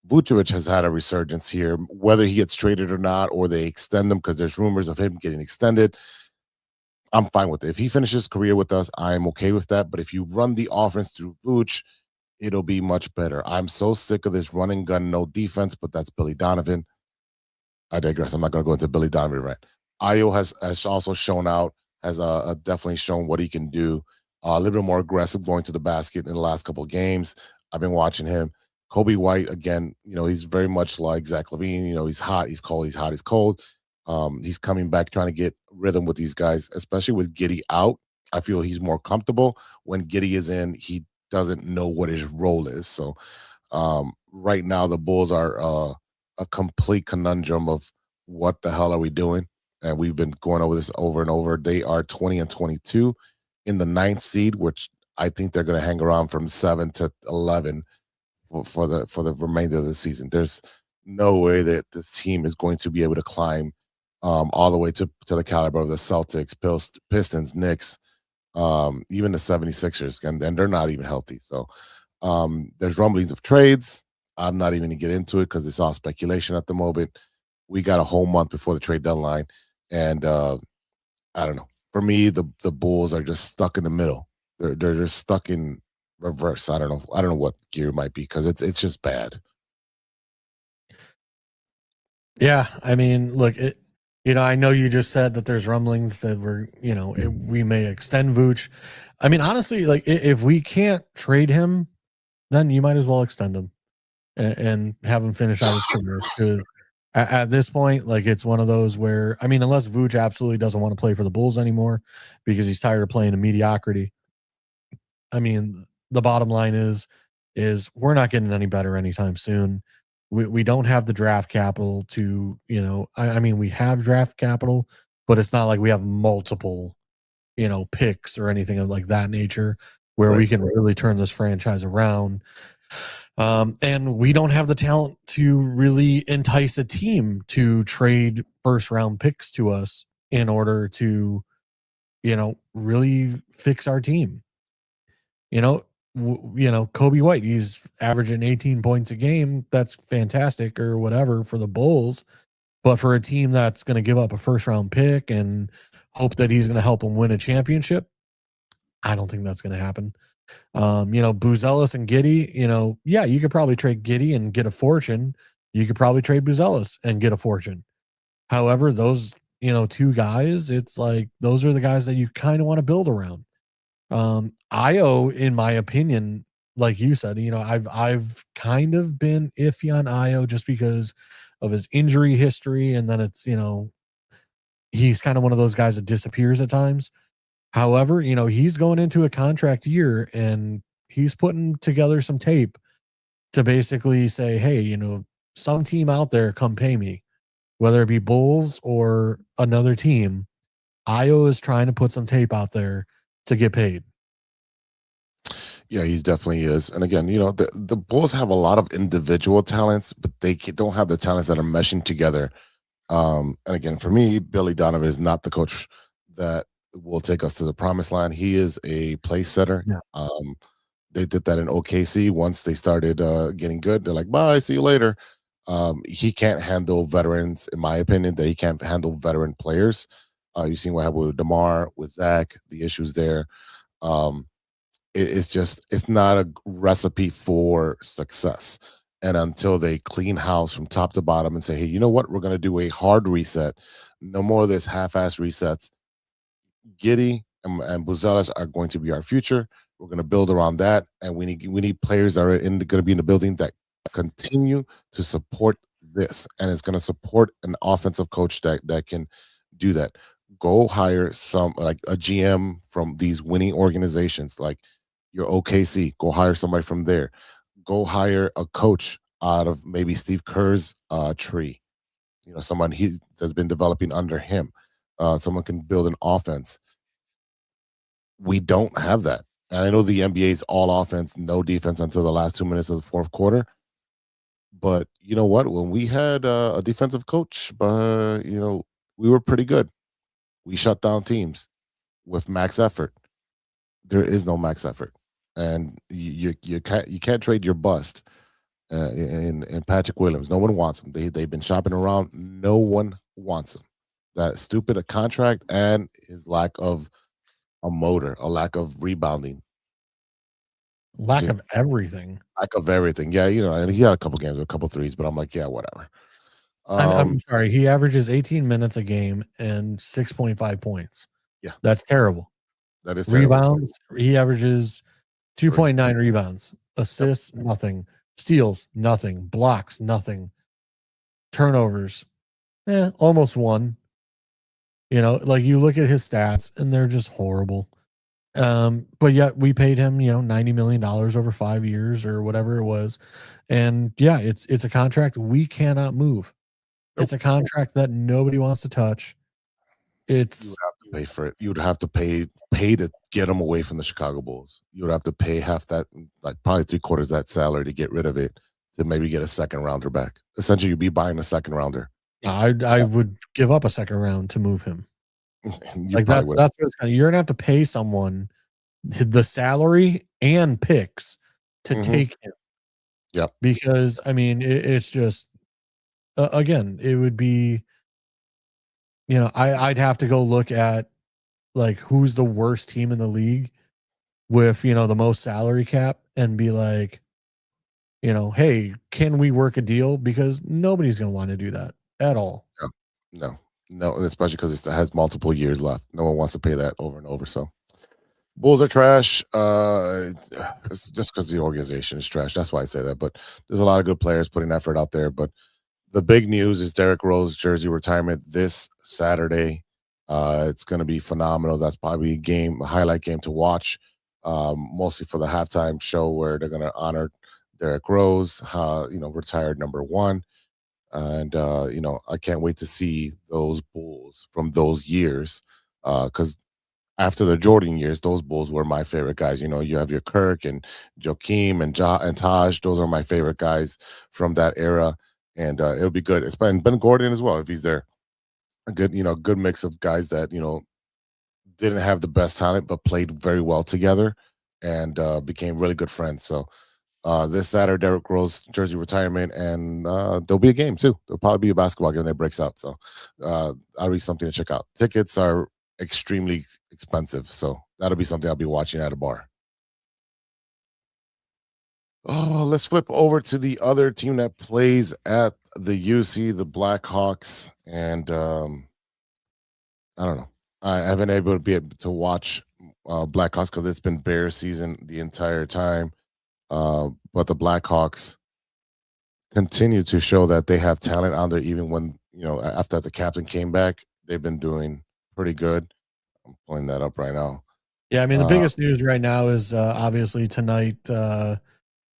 Vucevic has had a resurgence here, whether he gets traded or not, or they extend him because there's rumors of him getting extended. I'm fine with it. If he finishes his career with us, I'm okay with that. But if you run the offense through Vooch, it'll be much better. I'm so sick of this run and gun, no defense, but that's Billy Donovan. I digress. I'm not going to go into Billy Donovan rant. Ayo has also shown out, has definitely shown what he can do. A little bit more aggressive going to the basket in the last couple of games. I've been watching him. Kobe White, again, he's very much like Zach LaVine. He's hot, he's cold, he's hot, he's cold. He's coming back trying to get rhythm with these guys, especially with Giddey out. I feel he's more comfortable. When Giddey is in, he doesn't know what his role is. So right now the Bulls are a complete conundrum of what the hell are we doing? And we've been going over this over and over. They are 20-22 in the 9th seed, which I think they're going to hang around from 7 to 11 for the remainder of the season. There's no way that the team is going to be able to climb all the way to the caliber of the Celtics, Pistons, Knicks, even the 76ers, and they're not even healthy. So there's rumblings of trades. I'm not even going to get into it because it's all speculation at the moment. We got a whole month before the trade deadline, and I don't know. For me, the Bulls are just stuck in the middle. They're just stuck in reverse. I don't know what gear it might be because it's just bad. Yeah, I mean, look, I know you just said that there's rumblings that we may extend Vooch. I mean, honestly, like if we can't trade him, then you might as well extend him and have him finish out his career. Because at this point, like it's one of those where, I mean, unless Vooch absolutely doesn't want to play for the Bulls anymore because he's tired of playing in mediocrity. I mean, the bottom line is we're not getting any better anytime soon. We don't have the draft capital to, I mean, we have draft capital, but it's not like we have multiple, picks or anything of like that nature where we can really turn this franchise around. And we don't have the talent to really entice a team to trade first round picks to us in order to, really fix our team. Kobe White, he's averaging 18 points a game. That's fantastic or whatever for the Bulls. But for a team that's going to give up a first round pick and hope that he's going to help them win a championship, I don't think that's going to happen. Buzelis and Giddey, yeah, you could probably trade Giddey and get a fortune. You could probably trade Buzelis and get a fortune. However, those, two guys, it's like those are the guys that you kind of want to build around. Ayo, in my opinion, like you said, I've kind of been iffy on Ayo just because of his injury history, and then it's he's kind of one of those guys that disappears at times. However, he's going into a contract year and he's putting together some tape to basically say, hey, some team out there come pay me, whether it be Bulls or another team. Ayo is trying to put some tape out there to get paid. Yeah, he definitely is. And again, the Bulls have a lot of individual talents, but they don't have the talents that are meshing together. And again, for me, Billy Donovan is not the coach that will take us to the promised land. He is a place setter. Yeah. They did that in OKC. Once they started getting good, they're like, bye, see you later. He can't handle veterans, in my opinion, that he can't handle veteran players. You've seen what happened with DeMar, with Zach, the issues there. It's not a recipe for success. And until they clean house from top to bottom and say, hey, you know what? We're going to do a hard reset. No more of this half-ass resets. Giddey and Buzelis are going to be our future. We're going to build around that. And we need players that are going to be in the building that continue to support this. And it's going to support an offensive coach that can do that. Go hire some, like a GM from these winning organizations, like your OKC. Go hire somebody from there. Go hire a coach out of maybe Steve Kerr's tree. Someone that's been developing under him. Someone can build an offense. We don't have that. And I know the NBA's all offense, no defense until the last 2 minutes of the fourth quarter. But you know what? When we had a defensive coach, we were pretty good. We shut down teams with max effort. There is no max effort. and you can't trade your bust in Patrick Williams. No one wants him. They've been shopping around. No one wants him. That stupid a contract and his lack of a motor, a lack of rebounding, Lack of everything. lack of everything. Yeah, and he had a couple games with a couple threes, but I'm like, yeah, whatever. I'm sorry. He averages 18 minutes a game and 6.5 points. Yeah. That's terrible. That is terrible. Rebounds, he averages 2.9 rebounds. Assists, nothing. Steals, nothing. Blocks, nothing. Turnovers, almost one. Like you look at his stats and they're just horrible. But yet we paid him, $90 million over 5 years or whatever it was. And yeah, it's a contract we cannot move. It's a contract that nobody wants to touch. You would have to pay for it. You would have to pay to get him away from the Chicago Bulls. You would have to pay half that, like probably 3/4 that salary to get rid of it, to maybe get a second rounder back. Essentially, you'd be buying a second rounder. I would give up a second round to move him. Like that's what it's kind of, you're gonna have to pay someone the salary and picks to take him. Yep. Because I mean, it's just again, it would be, I'd have to go look at like who's the worst team in the league with the most salary cap and be like, hey, can we work a deal? Because nobody's gonna want to do that at all. No, especially because it has multiple years left. No one wants to pay that over and over. So Bulls are trash. It's just because the organization is trash. That's why I say that. But there's a lot of good players putting effort out there. But the big news is Derrick Rose jersey retirement this Saturday. It's going to be phenomenal. That's probably a highlight game to watch, mostly for the halftime show where they're going to honor Derrick Rose, retired number 1. And, I can't wait to see those Bulls from those years, because after the Jordan years, those Bulls were my favorite guys. You have your Kirk and Joakim and Taj. Those are my favorite guys from that era. And it'll be good. It's Ben Gordon as well, if he's there. A good, good mix of guys that, didn't have the best talent, but played very well together and became really good friends. So this Saturday, Derrick Rose jersey retirement, and there'll be a game too. There'll probably be a basketball game that breaks out. So that'll be something to check out. Tickets are extremely expensive, so that'll be something I'll be watching at a bar. Oh, let's flip over to the other team that plays at the UC, the Blackhawks, and I don't know. I haven't able to watch Blackhawks because it's been Bear season the entire time. But the Blackhawks continue to show that they have talent on there, even when after the captain came back, they've been doing pretty good. I'm pulling that up right now. Yeah, I mean the biggest news right now is obviously tonight.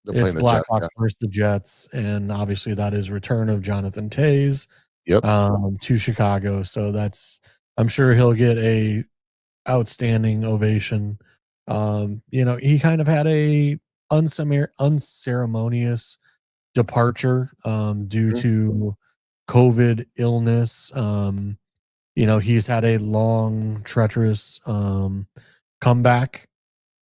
It's Blackhawks versus the Jets, and obviously that is return of Jonathan Taze to Chicago. So I'm sure he'll get a outstanding ovation. He kind of had a unceremonious departure due to COVID illness. He's had a long, treacherous comeback.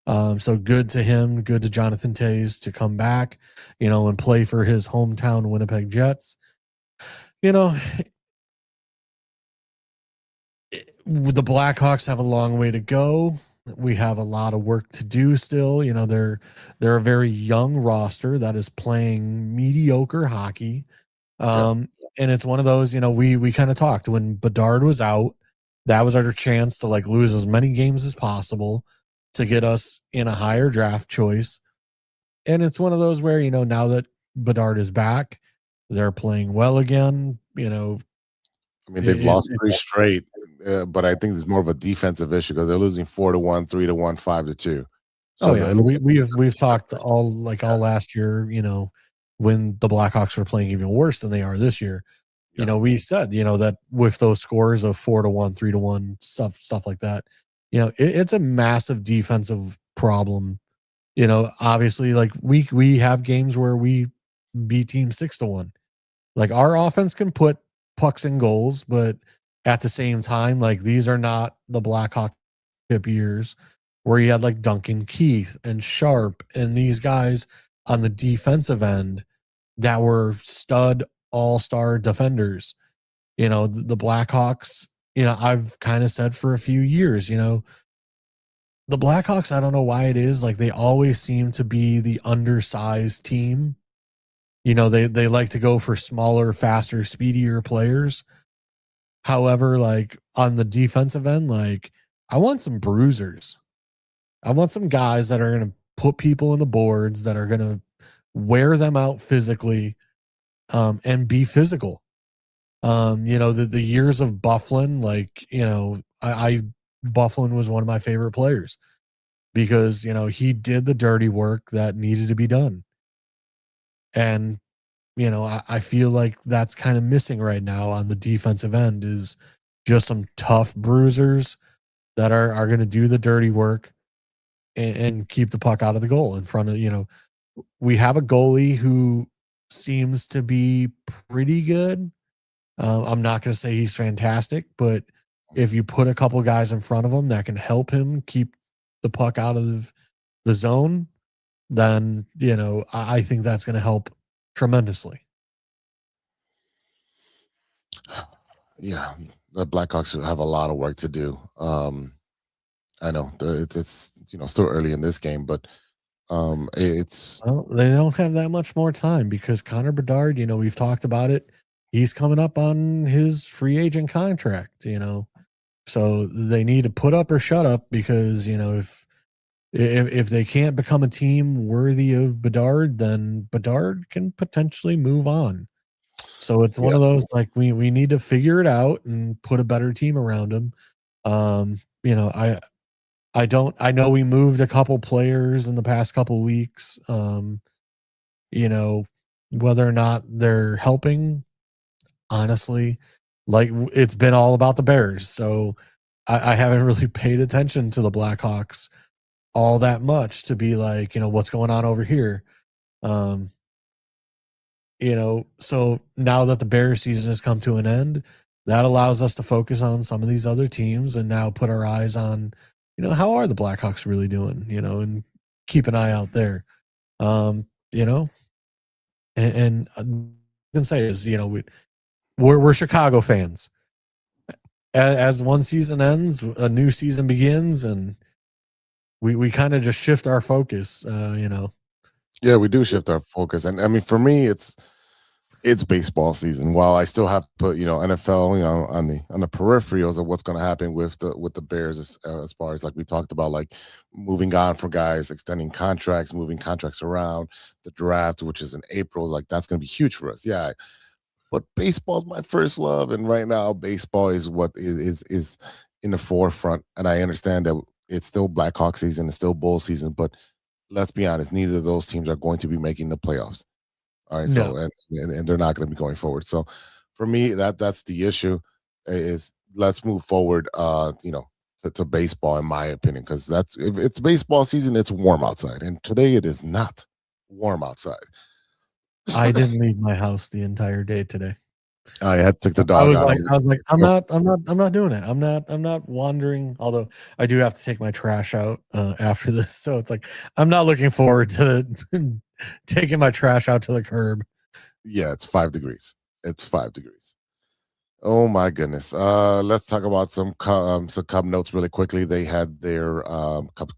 So good to him, good to Jonathan Taze to come back, and play for his hometown Winnipeg Jets. The Blackhawks have a long way to go. We have a lot of work to do still. They're a very young roster that is playing mediocre hockey. And it's one of those, we kind of talked when Bedard was out, that was our chance to lose as many games as possible to get us in a higher draft choice. And it's one of those where, now that Bedard is back, they're playing well again. They've lost 3 straight, but I think it's more of a defensive issue because they're losing 4-1, 3-1, 5-2. So we've talked all last year, when the Blackhawks were playing even worse than they are this year. We said, that with those scores of 4-1, 3-1, stuff like that, it's a massive defensive problem. Obviously, we have games where we beat teams 6-1. Our offense can put pucks in goals, but at the same time, these are not the Blackhawk years where you had like Duncan Keith and Sharp and these guys on the defensive end that were stud all-star defenders. You know, the Blackhawks, you know, I've kind of said for a few years, you know, the Blackhawks, I don't know why it is, like they always seem to be the undersized team. You know, they like to go for smaller, faster, speedier players. However, like on the defensive end, like I want some bruisers. I want some guys that are going to put people in the boards, that are going to wear them out physically, and be physical. You know, the years of Bufflin, like, you know, Bufflin was one of my favorite players because, you know, he did the dirty work that needed to be done. And, you know, I feel like that's kind of missing right now on the defensive end, is just some tough bruisers that are going to do the dirty work and keep the puck out of the goal in front of, you know, we have a goalie who seems to be pretty good. I'm not going to say he's fantastic, but if you put a couple guys in front of him that can help him keep the puck out of the zone, then, you know, I think that's going to help tremendously. Yeah, the Blackhawks have a lot of work to do. I know it's you know, still early in this game, but it's Well, they don't have that much more time because Connor Bedard, you know, we've talked about it. He's coming up on his free agent contract, you know, so they need to put up or shut up because, you know, if they can't become a team worthy of Bedard, then Bedard can potentially move on. So it's one yeah. of those, like, we need to figure it out and put a better team around him. You know, I know we moved a couple players in the past couple weeks. You know, whether or not they're helping, honestly, like it's been all about the Bears. So I haven't really paid attention to the Blackhawks all that much to be like, you know, what's going on over here. You know, so now that the Bears season has come to an end, that allows us to focus on some of these other teams and now put our eyes on, you know, how are the Blackhawks really doing, you know, and keep an eye out there. You know, and I can say is, you know, we're Chicago fans. As one season ends, a new season begins, and we kind of just shift our focus, you know. Yeah, we do shift our focus, and I mean, for me, it's baseball season. While I still have to put, you know, NFL, you know, on the peripherals of what's going to happen with the Bears, as far as like we talked about, like moving on for guys, extending contracts, moving contracts around, the draft, which is in April, like that's going to be huge for us. Yeah, but baseball is my first love, and right now, baseball is what is in the forefront. And I understand that it's still Blackhawk season, it's still Bull season, but let's be honest, neither of those teams are going to be making the playoffs. All right, so No, and they're not going to be going forward. So for me, that's the issue. Is let's move forward. You know, to baseball, in my opinion, because that's if it's baseball season, it's warm outside, and today it is not warm outside. I didn't leave my house the entire day today. I had took the I dog was out. like, I'm not doing it. I'm not wandering. Although I do have to take my trash out after this, so it's like I'm not looking forward to taking my trash out to the curb. Yeah, it's 5 degrees. It's 5 degrees. Oh my goodness. Let's talk about some Cub notes really quickly. They had their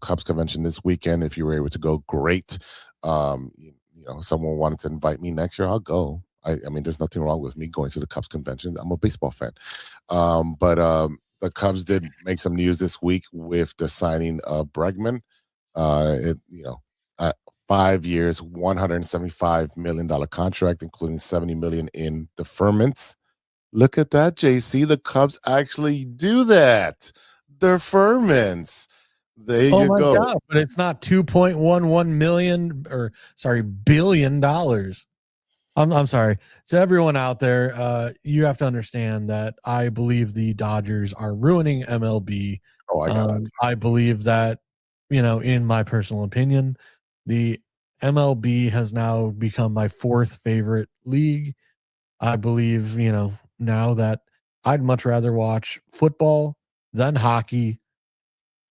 Cubs convention this weekend. If you were able to go, great. You know, someone wanted to invite me next year, I'll go. I mean, there's nothing wrong with me going to the Cubs convention. I'm a baseball fan. But the Cubs did make some news this week with the signing of Bregman. You know, 5 years, $175 million contract, including $70 million in deferments. Look at that, JC. The Cubs actually do that. Deferments. There Oh you my go. god! But it's not $2.11 million, or sorry, $billion. I'm sorry to everyone out there. You have to understand that I believe the Dodgers are ruining MLB. Oh, I got that. I believe that, you know, in my personal opinion, the MLB has now become my fourth favorite league. I believe, you know, now that I'd much rather watch football than hockey,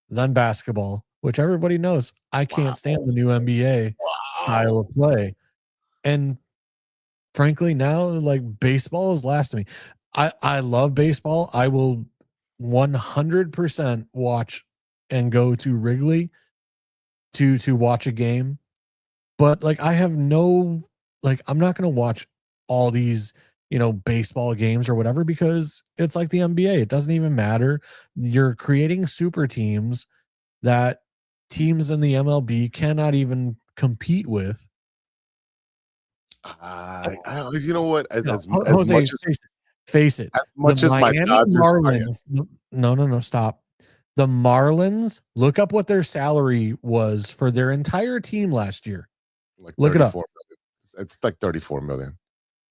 than basketball, which everybody knows I can't stand the new NBA style of play. And frankly, now like baseball is last to me. I love baseball. I will 100% watch and go to Wrigley to watch a game. But like I have no like I'm not going to watch all these, baseball games or whatever because it's like the NBA. It doesn't even matter. You're creating super teams that teams in the MLB cannot even compete with. You know what? As Jose, much as face it. as much The as my Miami Dodgers Marlins. No, stop. The Marlins, look up what their salary was for their entire team last year. like Look it up. 34 million. It's like 34 million.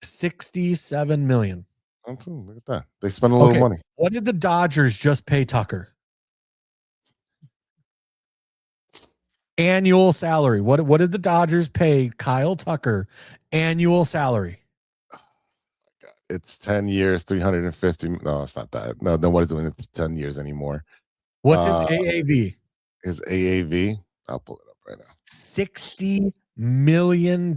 67 million. Look at that. They spend a little money. What did the Dodgers just pay Tucker? Annual salary. What did the Dodgers pay Kyle Tucker annual salary? It's 10 years, 350. No, it's not that. No, nobody's doing it for 10 years anymore. What's his AAV? His AAV? I'll pull it up right now. $60 million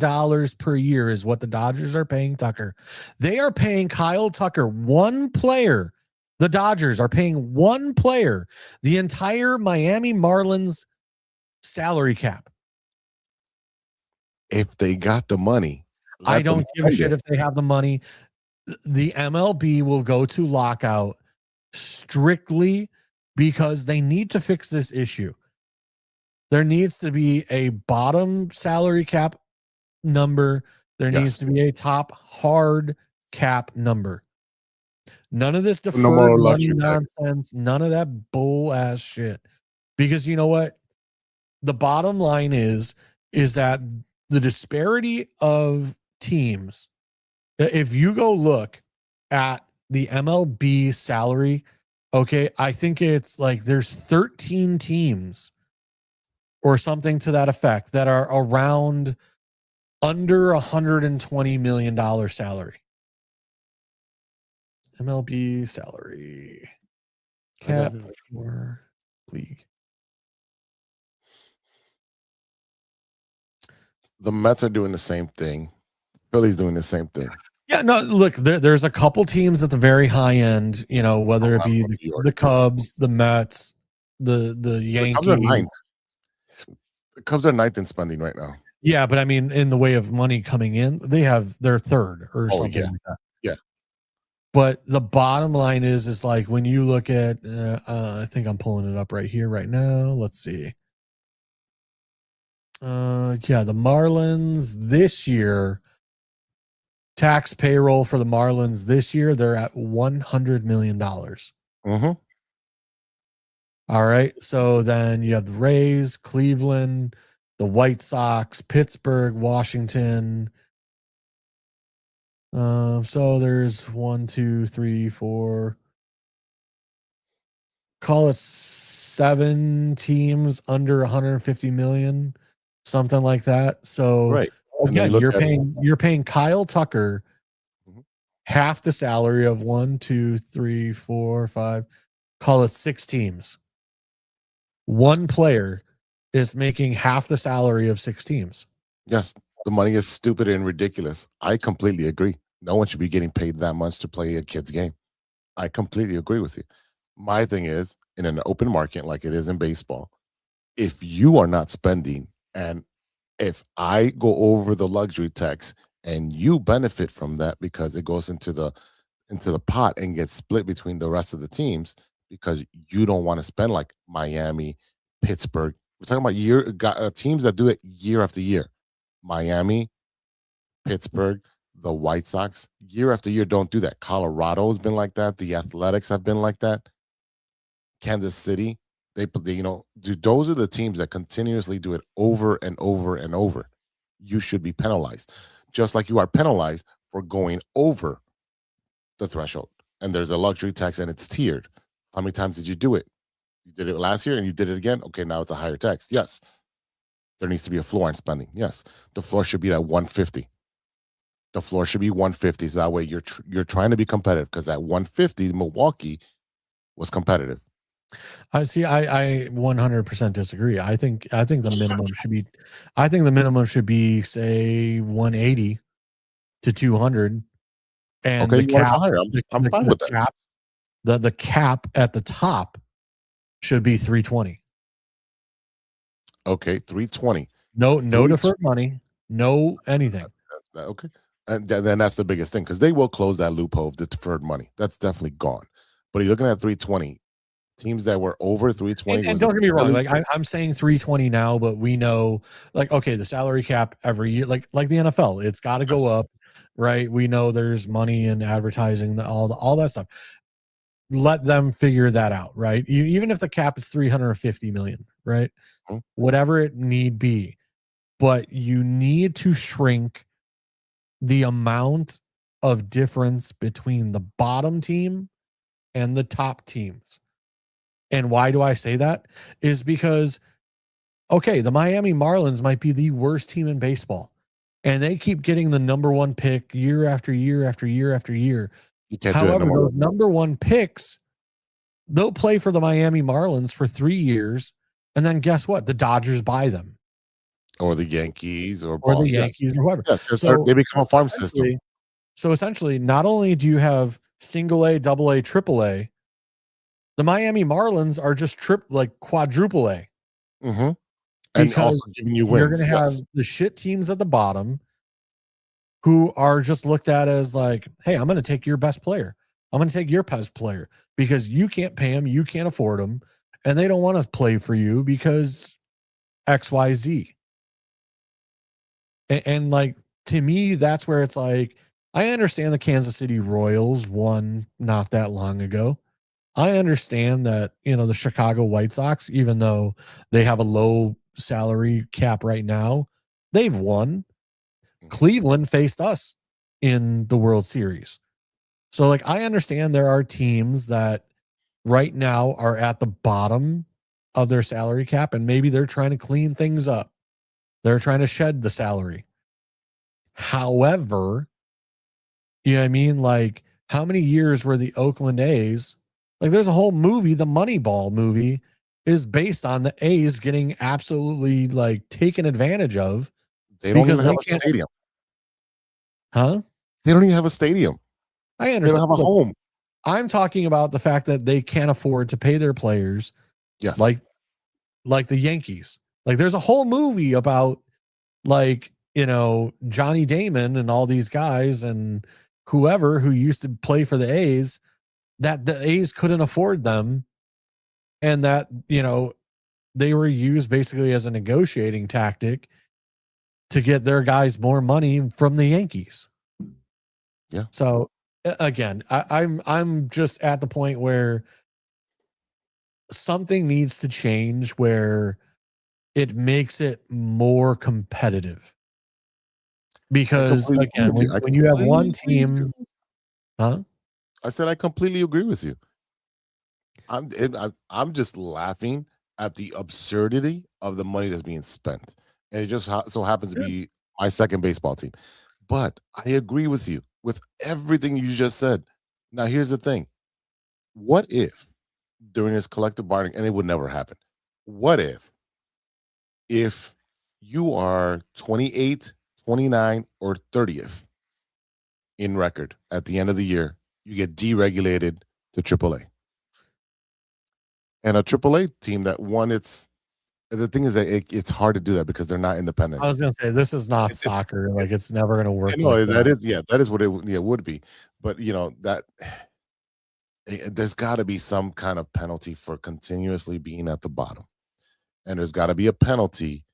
per year is what the Dodgers are paying Tucker. They are paying Kyle Tucker, one player. The Dodgers are paying one player the entire Miami Marlins salary cap. If they got the money, I don't give a shit if they have the money. The MLB will go to lockout strictly because they need to fix this issue. There needs to be a bottom salary cap number. There needs to be a top hard cap number. None of this deferred money nonsense. None of that bull ass shit. Because you know what? The bottom line is that the disparity of teams, if you go look at the MLB salary, okay, I think it's like there's 13 teams or something to that effect that are around under $120 million salary. MLB salary cap for league. The Mets are doing the same thing. Philly's doing the same thing. Yeah, no, look, there's a couple teams at the very high end, whether it be the Cubs, the Mets, the Yankees. The Cubs are ninth in spending right now. Yeah, but I mean, in the way of money coming in, they're third or something like that. Yeah. But the bottom line is like when you look at, I think I'm pulling it up right here, right now. Let's see. The Marlins this year, tax payroll for the Marlins this year, they're at $100 million. Mm-hmm. All right. So then you have the Rays, Cleveland, the White Sox, Pittsburgh, Washington. So there's 1, 2, 3, 4. Call it 7 teams under 150 million, something like that. So right. Again, you're paying Kyle Tucker half the salary of 1, 2, 3, 4, 5. Call it 6 teams. One player is making half the salary of 6 teams. Yes, the money is stupid and ridiculous. I completely agree. No one should be getting paid that much to play a kid's game. I completely agree with you. My thing is, in an open market like it is in baseball, if you are not spending, and if I go over the luxury tax and you benefit from that because it goes into the pot and gets split between the rest of the teams because you don't want to spend like Miami, Pittsburgh. We're talking about teams that do it year after year. Miami, Pittsburgh, the White Sox, year after year don't do that. Colorado's been like that. The Athletics have been like that. Kansas City, those are the teams that continuously do it over and over and over. You should be penalized, just like you are penalized for going over the threshold. And there's a luxury tax and it's tiered. How many times did you do it? You did it last year and you did it again. Okay, now it's a higher tax. Yes. There needs to be a floor on spending. Yes. The floor should be at 150. The floor should be 150. So that way you're trying to be competitive, because at 150, Milwaukee was competitive. I see. I 100% disagree. I think the minimum should be. I think the minimum should be say 180 to 200, and Okay, the you want to cap. go higher? I'm fine with that. Cap. The cap at the top should be 320. Okay, 320. No 320. deferred money. No anything. Okay, and then that's the biggest thing because they will close that loophole of the deferred money. That's definitely gone. But you're looking at 320. Teams that were over 320. And don't get me wrong, like I'm saying 320 now, but we know, like, okay, the salary cap every year, like the NFL, it's got to go up, right? We know there's money in advertising, all that stuff. Let them figure that out, right? Even if the cap is 350 million, right? Mhm. Whatever it need be, but you need to shrink the amount of difference between the bottom team and the top teams. And why do I say that? Is because, okay, the Miami Marlins might be the worst team in baseball, and they keep getting the number one pick year after year after year after year. You can't However, do those number one picks, they'll play for the Miami Marlins for 3 years, and then guess what? The Dodgers buy them, or the Yankees, or or the Boston. Yankees, or whoever. Yes, So they become a farm system. So essentially, not only do you have single A, double A, triple A, the Miami Marlins are just quadruple A. Mm-hmm. And Because also giving you wins. You're going to have the shit teams at the bottom who are just looked at as like, hey, I'm going to take your best player. I'm going to take your best player because you can't pay him, you can't afford him, and they don't want to play for you because XYZ. And like, to me, that's where it's like, I understand the Kansas City Royals won not that long ago. I understand that, the Chicago White Sox, even though they have a low salary cap right now, they've won. Cleveland faced us in the World Series. So, like, I understand there are teams that right now are at the bottom of their salary cap, and maybe they're trying to clean things up. They're trying to shed the salary. However, you know what I mean? Like, how many years were the Oakland A's? Like, there's a whole movie, the Moneyball movie, is based on the A's getting absolutely like taken advantage of. They don't even have a stadium. Huh? They don't even have a stadium. I understand. They don't have a home. I'm talking about the fact that they can't afford to pay their players. Yes. Like the Yankees. Like, there's a whole movie about, like, Johnny Damon and all these guys and whoever who used to play for the A's, that the A's couldn't afford them, and that, they were used basically as a negotiating tactic to get their guys more money from the Yankees. Yeah. So again, I'm just at the point where something needs to change where it makes it more competitive. Because again, when you have one team, I said I completely agree with you. I'm just laughing at the absurdity of the money that's being spent, and it just so happens to be my second baseball team. But I agree with you with everything you just said. Now, here's the thing: what if during this collective bargaining, and it would never happen? What if you are 28, 29, or 30th in record at the end of the year, you get deregulated to AAA. And a AAA team that won the thing is that it's hard to do that because they're not independent. I was going to say, this is not soccer. Like, it's never going to work. No, that is what it would be. But, there's got to be some kind of penalty for continuously being at the bottom. And there's got to be a penalty.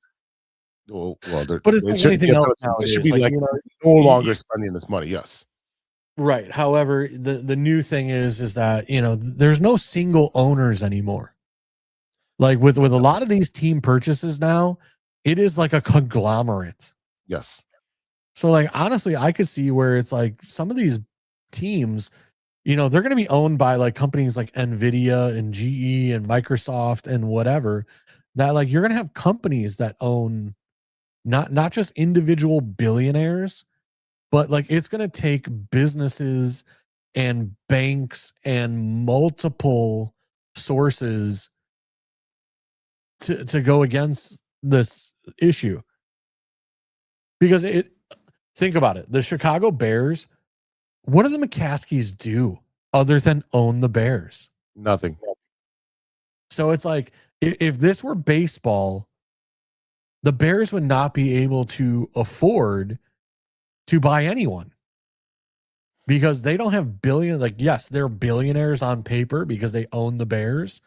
But it's like anything else nowadays. It should be like no longer spending this money. Yes. Right. However, the new thing is that, there's no single owners anymore. Like with a lot of these team purchases now, it is like a conglomerate. Yes. So, like, honestly, I could see where it's like some of these teams, they're going to be owned by like companies like Nvidia and GE and Microsoft and whatever, that like you're going to have companies that own not just individual billionaires, but like it's going to take businesses and banks and multiple sources to go against this issue. Because think about it. The Chicago Bears, what do the McCaskies do other than own the Bears? Nothing. So it's like, if this were baseball, the Bears would not be able to afford to buy anyone because they don't have billions. Like, yes, they're billionaires on paper because they own the Bears,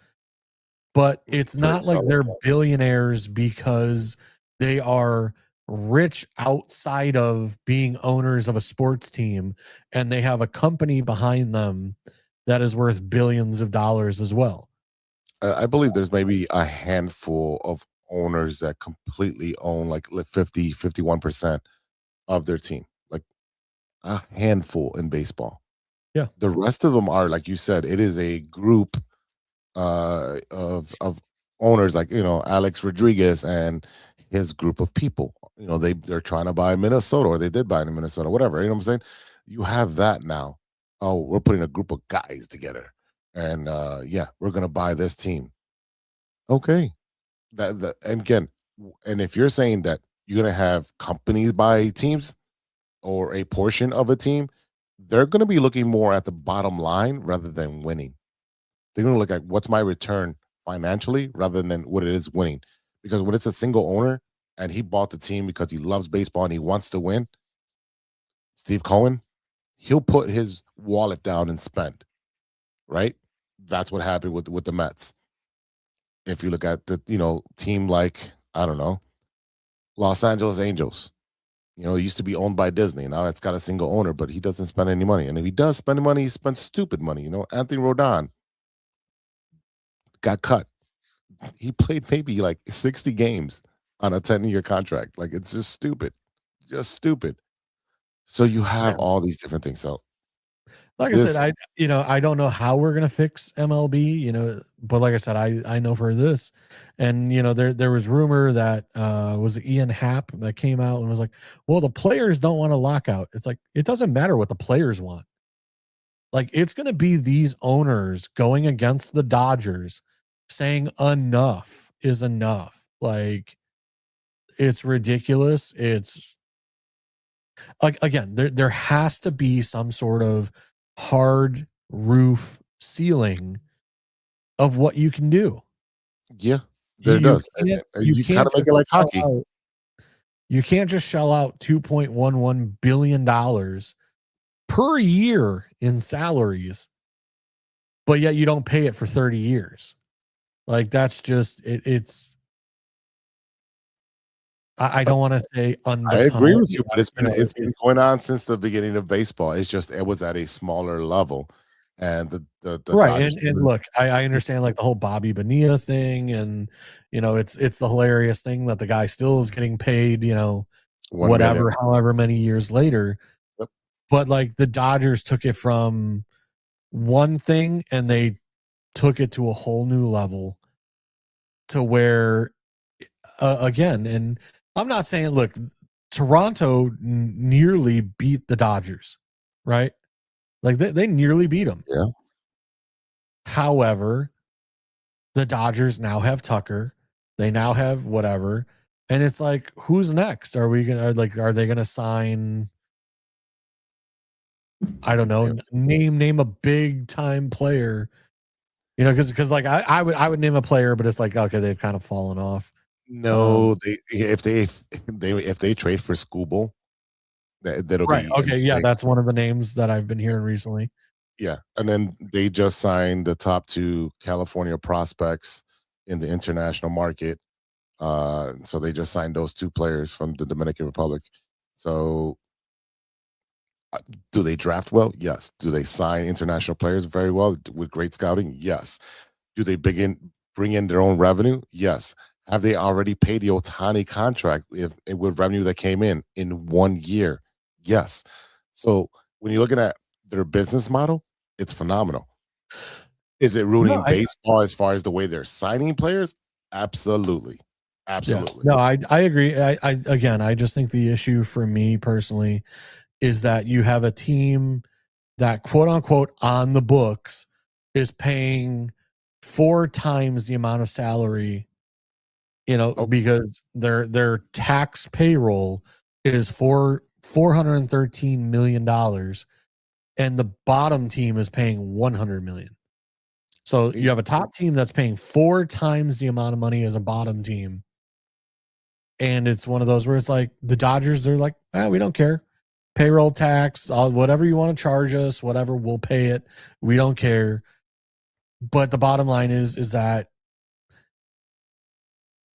but it's not like they're billionaires because they are rich outside of being owners of a sports team and they have a company behind them that is worth billions of dollars as well. I believe there's maybe a handful of owners that completely own like 50, 51% of their team. Like a handful in baseball. Yeah. The rest of them are, like you said, it is a group of owners, like, you know, Alex Rodriguez and his group of people. You know, they're trying to buy Minnesota, or they did buy in Minnesota, whatever. You know what I'm saying? You have that now. Oh, we're putting a group of guys together. And yeah, we're gonna buy this team. Okay. And again, and if you're saying that you're gonna have companies buy teams or a portion of a team, they're gonna be looking more at the bottom line rather than winning. They're gonna look at what's my return financially rather than what it is winning. Because when it's a single owner and he bought the team because he loves baseball and he wants to win, Steve Cohen, he'll put his wallet down and spend. Right? That's what happened with the Mets. If you look at the, you know, team like, I don't know, Los Angeles Angels, you know, it used to be owned by Disney. Now it's got a single owner, but he doesn't spend any money. And if he does spend money, he spends stupid money. You know, Anthony Rodon got cut. He played maybe like 60 games on a 10-year contract. Like, it's just stupid. Just stupid. So you have all these different things. So like I said, I don't know how we're gonna fix MLB, you know, but like I said, I know for this, and you know, there was rumor that was Ian Happ that came out and was like, well, the players don't want a lockout. It's like, it doesn't matter what the players want. Like, it's gonna be these owners going against the Dodgers saying enough is enough. Like, it's ridiculous. It's like, again, there has to be some sort of hard roof ceiling of what you can do. yeah, there does. You can't kind of make it like hockey. You can't just shell out $2.11 billion per year in salaries, but yet you don't pay it for 30 years. Like, that's just it's I don't want to say I agree with you, but it's been going on since the beginning of baseball. It's just it was at a smaller level, and the right. Dodgers And look, I understand like the whole Bobby Bonilla thing, and you know, it's the hilarious thing that the guy still is getting paid, you know, whatever, however many years later. Yep. But like, the Dodgers took it from one thing and they took it to a whole new level to where again, and I'm not saying, look, Toronto nearly beat the Dodgers, right? Like, they nearly beat them. Yeah. However, the Dodgers now have Tucker. They now have whatever. And it's like, who's next? Are we going to, are they going to sign, I don't know, name a big time player, you know, cause like I would name a player, but it's like, okay, they've kind of fallen off. No, if they trade for Skubal, that'll right. be Okay, insane. yeah, that's one of the names that I've been hearing recently. Yeah, and then they just signed the top 2 California prospects in the international market. So they just signed those 2 players from the Dominican Republic. So do they draft well? Yes. Do they sign international players very well with great scouting? Yes. Do they bring in their own revenue? Yes. Have they already paid the Ohtani contract with revenue that came in 1 year? Yes. So when you're looking at their business model, it's phenomenal. Is it ruining baseball as far as the way they're signing players? Absolutely. Absolutely. Yeah. No, I agree. I just think the issue for me personally is that you have a team that, quote unquote, on the books is paying 4 times the amount of salary, because their tax payroll is $413 million, and the bottom team is paying $100 million. So you have a top team that's paying 4 times the amount of money as a bottom team. And it's one of those where it's like the Dodgers, they're like, we don't care. Payroll tax, whatever you want to charge us, whatever, we'll pay it. We don't care. But the bottom line is that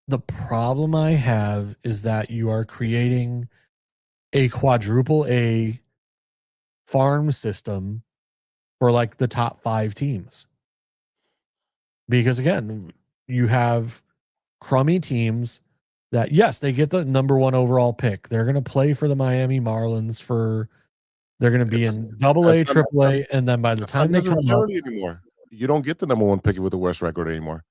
the problem I have is that you are creating a quadruple A farm system for like the top 5 teams. Because again, you have crummy teams that, yes, they get the number 1 overall pick. They're going to play for the Miami Marlins they're going to be in AA, AAA, and then by the time they come up, anymore, you don't get the number 1 pick with the worst record anymore.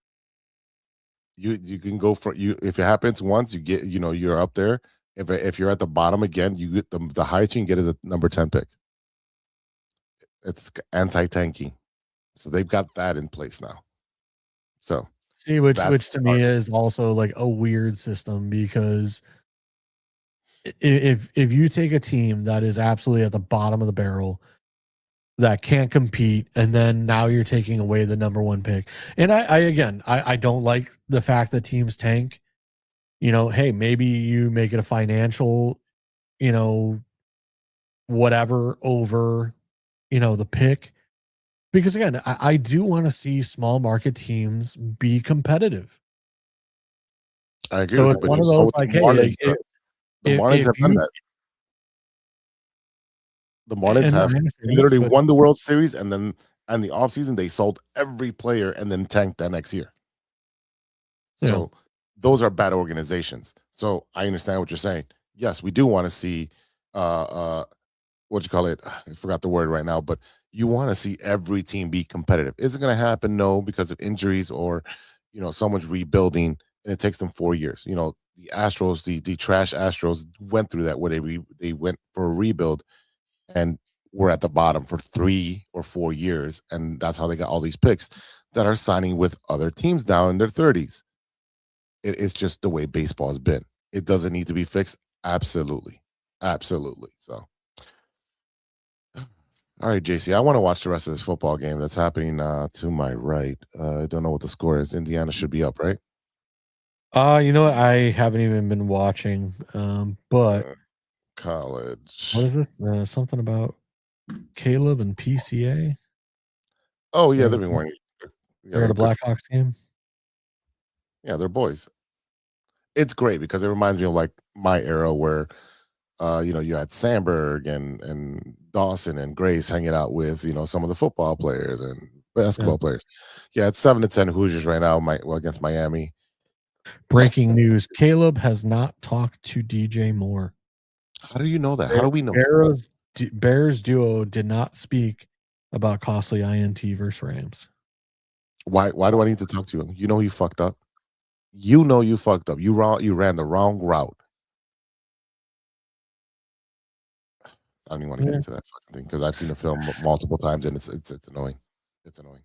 You can go for you if it happens once, you get you're up there. If you're at the bottom again, you get the highest you can get is a number 10 pick. It's anti-tanking, so they've got that in place now. So see, which to me is also like a weird system, because if you take a team that is absolutely at the bottom of the barrel that can't compete, and then now you're taking away the number 1 pick, and I don't like the fact that teams tank. Hey, maybe you make it a financial, whatever over, the pick. Because again, I do want to see small market teams be competitive. I agree. So it's one of those like, hey, the Marlins have done that. The Marlins have literally won the World Series, and then in the offseason, they sold every player and then tanked that next year. So those are bad organizations. So I understand what you're saying. Yes, we do want to see what you call it. I forgot the word right now, but you want to see every team be competitive. Is it going to happen? No, because of injuries or someone's rebuilding and it takes them 4 years. The Astros, the trash Astros went through that where they went for a rebuild and were at the bottom for 3 or 4 years, and that's how they got all these picks that are signing with other teams down in their 30s. It's just the way baseball has been. It doesn't need to be fixed. Absolutely. So, all right, JC, I want to watch the rest of this football game that's happening to my right. I don't know what the score is. Indiana should be up, right? You know what? I haven't even been watching. But college. What is this? Something about Caleb and PCA? Oh yeah, they've been wearing. They're at a Blackhawks game. Yeah, they're boys. It's great because it reminds me of like my era where, you had Sandberg and Dawson and Grace hanging out with some of the football players and basketball players. Yeah, it's 7-10 Hoosiers right now. Against Miami. Breaking news: Caleb has not talked to DJ Moore. How do you know that? How do we know? Bears duo did not speak about costly INT versus Rams. Why do I need to talk to you? You know you fucked up. You fucked up. You ran the wrong route. I don't even want to get into that fucking thing because I've seen the film multiple times and it's annoying. It's annoying.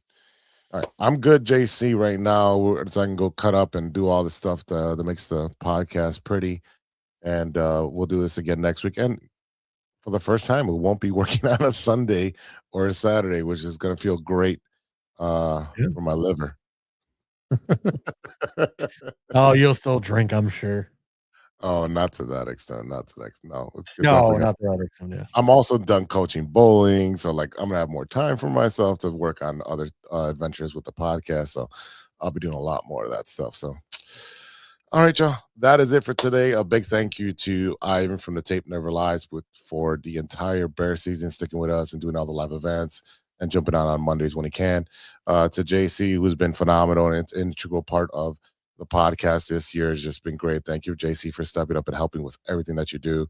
All right, I'm good, JC, right now, so I can go cut up and do all the stuff that makes the podcast pretty. And we'll do this again next week. And for the first time, we won't be working on a Sunday or a Saturday, which is going to feel great for my liver. Oh, you'll still drink, I'm sure. Oh, not to that extent. Not to that extent. No, not to that extent. Yeah. I'm also done coaching bowling, so like I'm gonna have more time for myself to work on other adventures with the podcast. So I'll be doing a lot more of that stuff. So, all right, y'all. That is it for today. A big thank you to Ivan from the Tape Never Lies for the entire Bear season, sticking with us and doing all the live events and jumping on Mondays when he can. To JC, who's been phenomenal and an integral part of the podcast this year, has just been great. Thank you, JC, for stepping up and helping with everything that you do.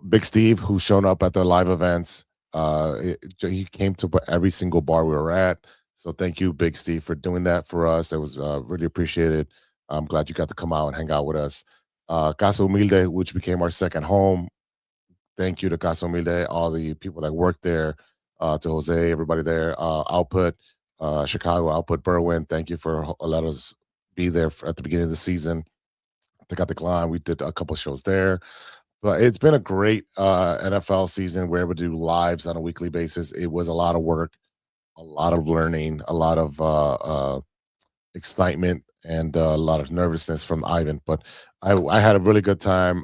Big Steve, who's shown up at the live events. He came to every single bar we were at. So thank you, Big Steve, for doing that for us. It was really appreciated. I'm glad you got to come out and hang out with us. Casa Humilde, which became our second home. Thank you to Casa Humilde, all the people that work there, to Jose, everybody there. Output, Chicago output Berwyn. Thank you for letting us be there at the beginning of the season. They got the Glen. We did a couple shows there. But it's been a great NFL season. We're able to do lives on a weekly basis. It was a lot of work, a lot of learning, a lot of excitement, and a lot of nervousness from Ivan. But I had a really good time.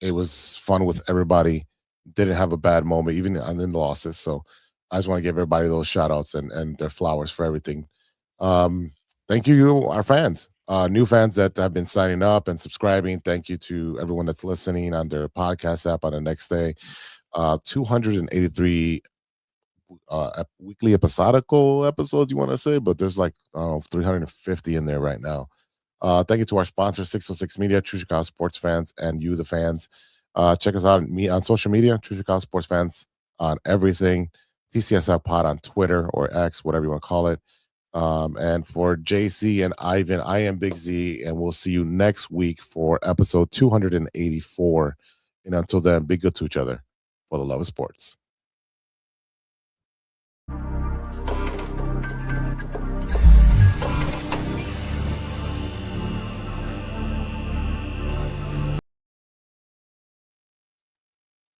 It was fun with everybody. Didn't have a bad moment, even in the losses. So I just want to give everybody those shout outs and their flowers for everything. Thank you, our fans. New fans that have been signing up and subscribing. Thank you to everyone that's listening on their podcast app on the next day. 283 weekly episodical episodes, you want to say, but there's like 350 in there right now. Thank you to our sponsor, 606 Media, True Chicago Sports Fans, and you, the fans. Check us out on social media, True Chicago Sports Fans on everything. TCSF Pod on Twitter or X, whatever you want to call it. And for JC and Ivan, I am Big Z, and we'll see you next week for episode 284. And until then, be good to each other for the love of sports.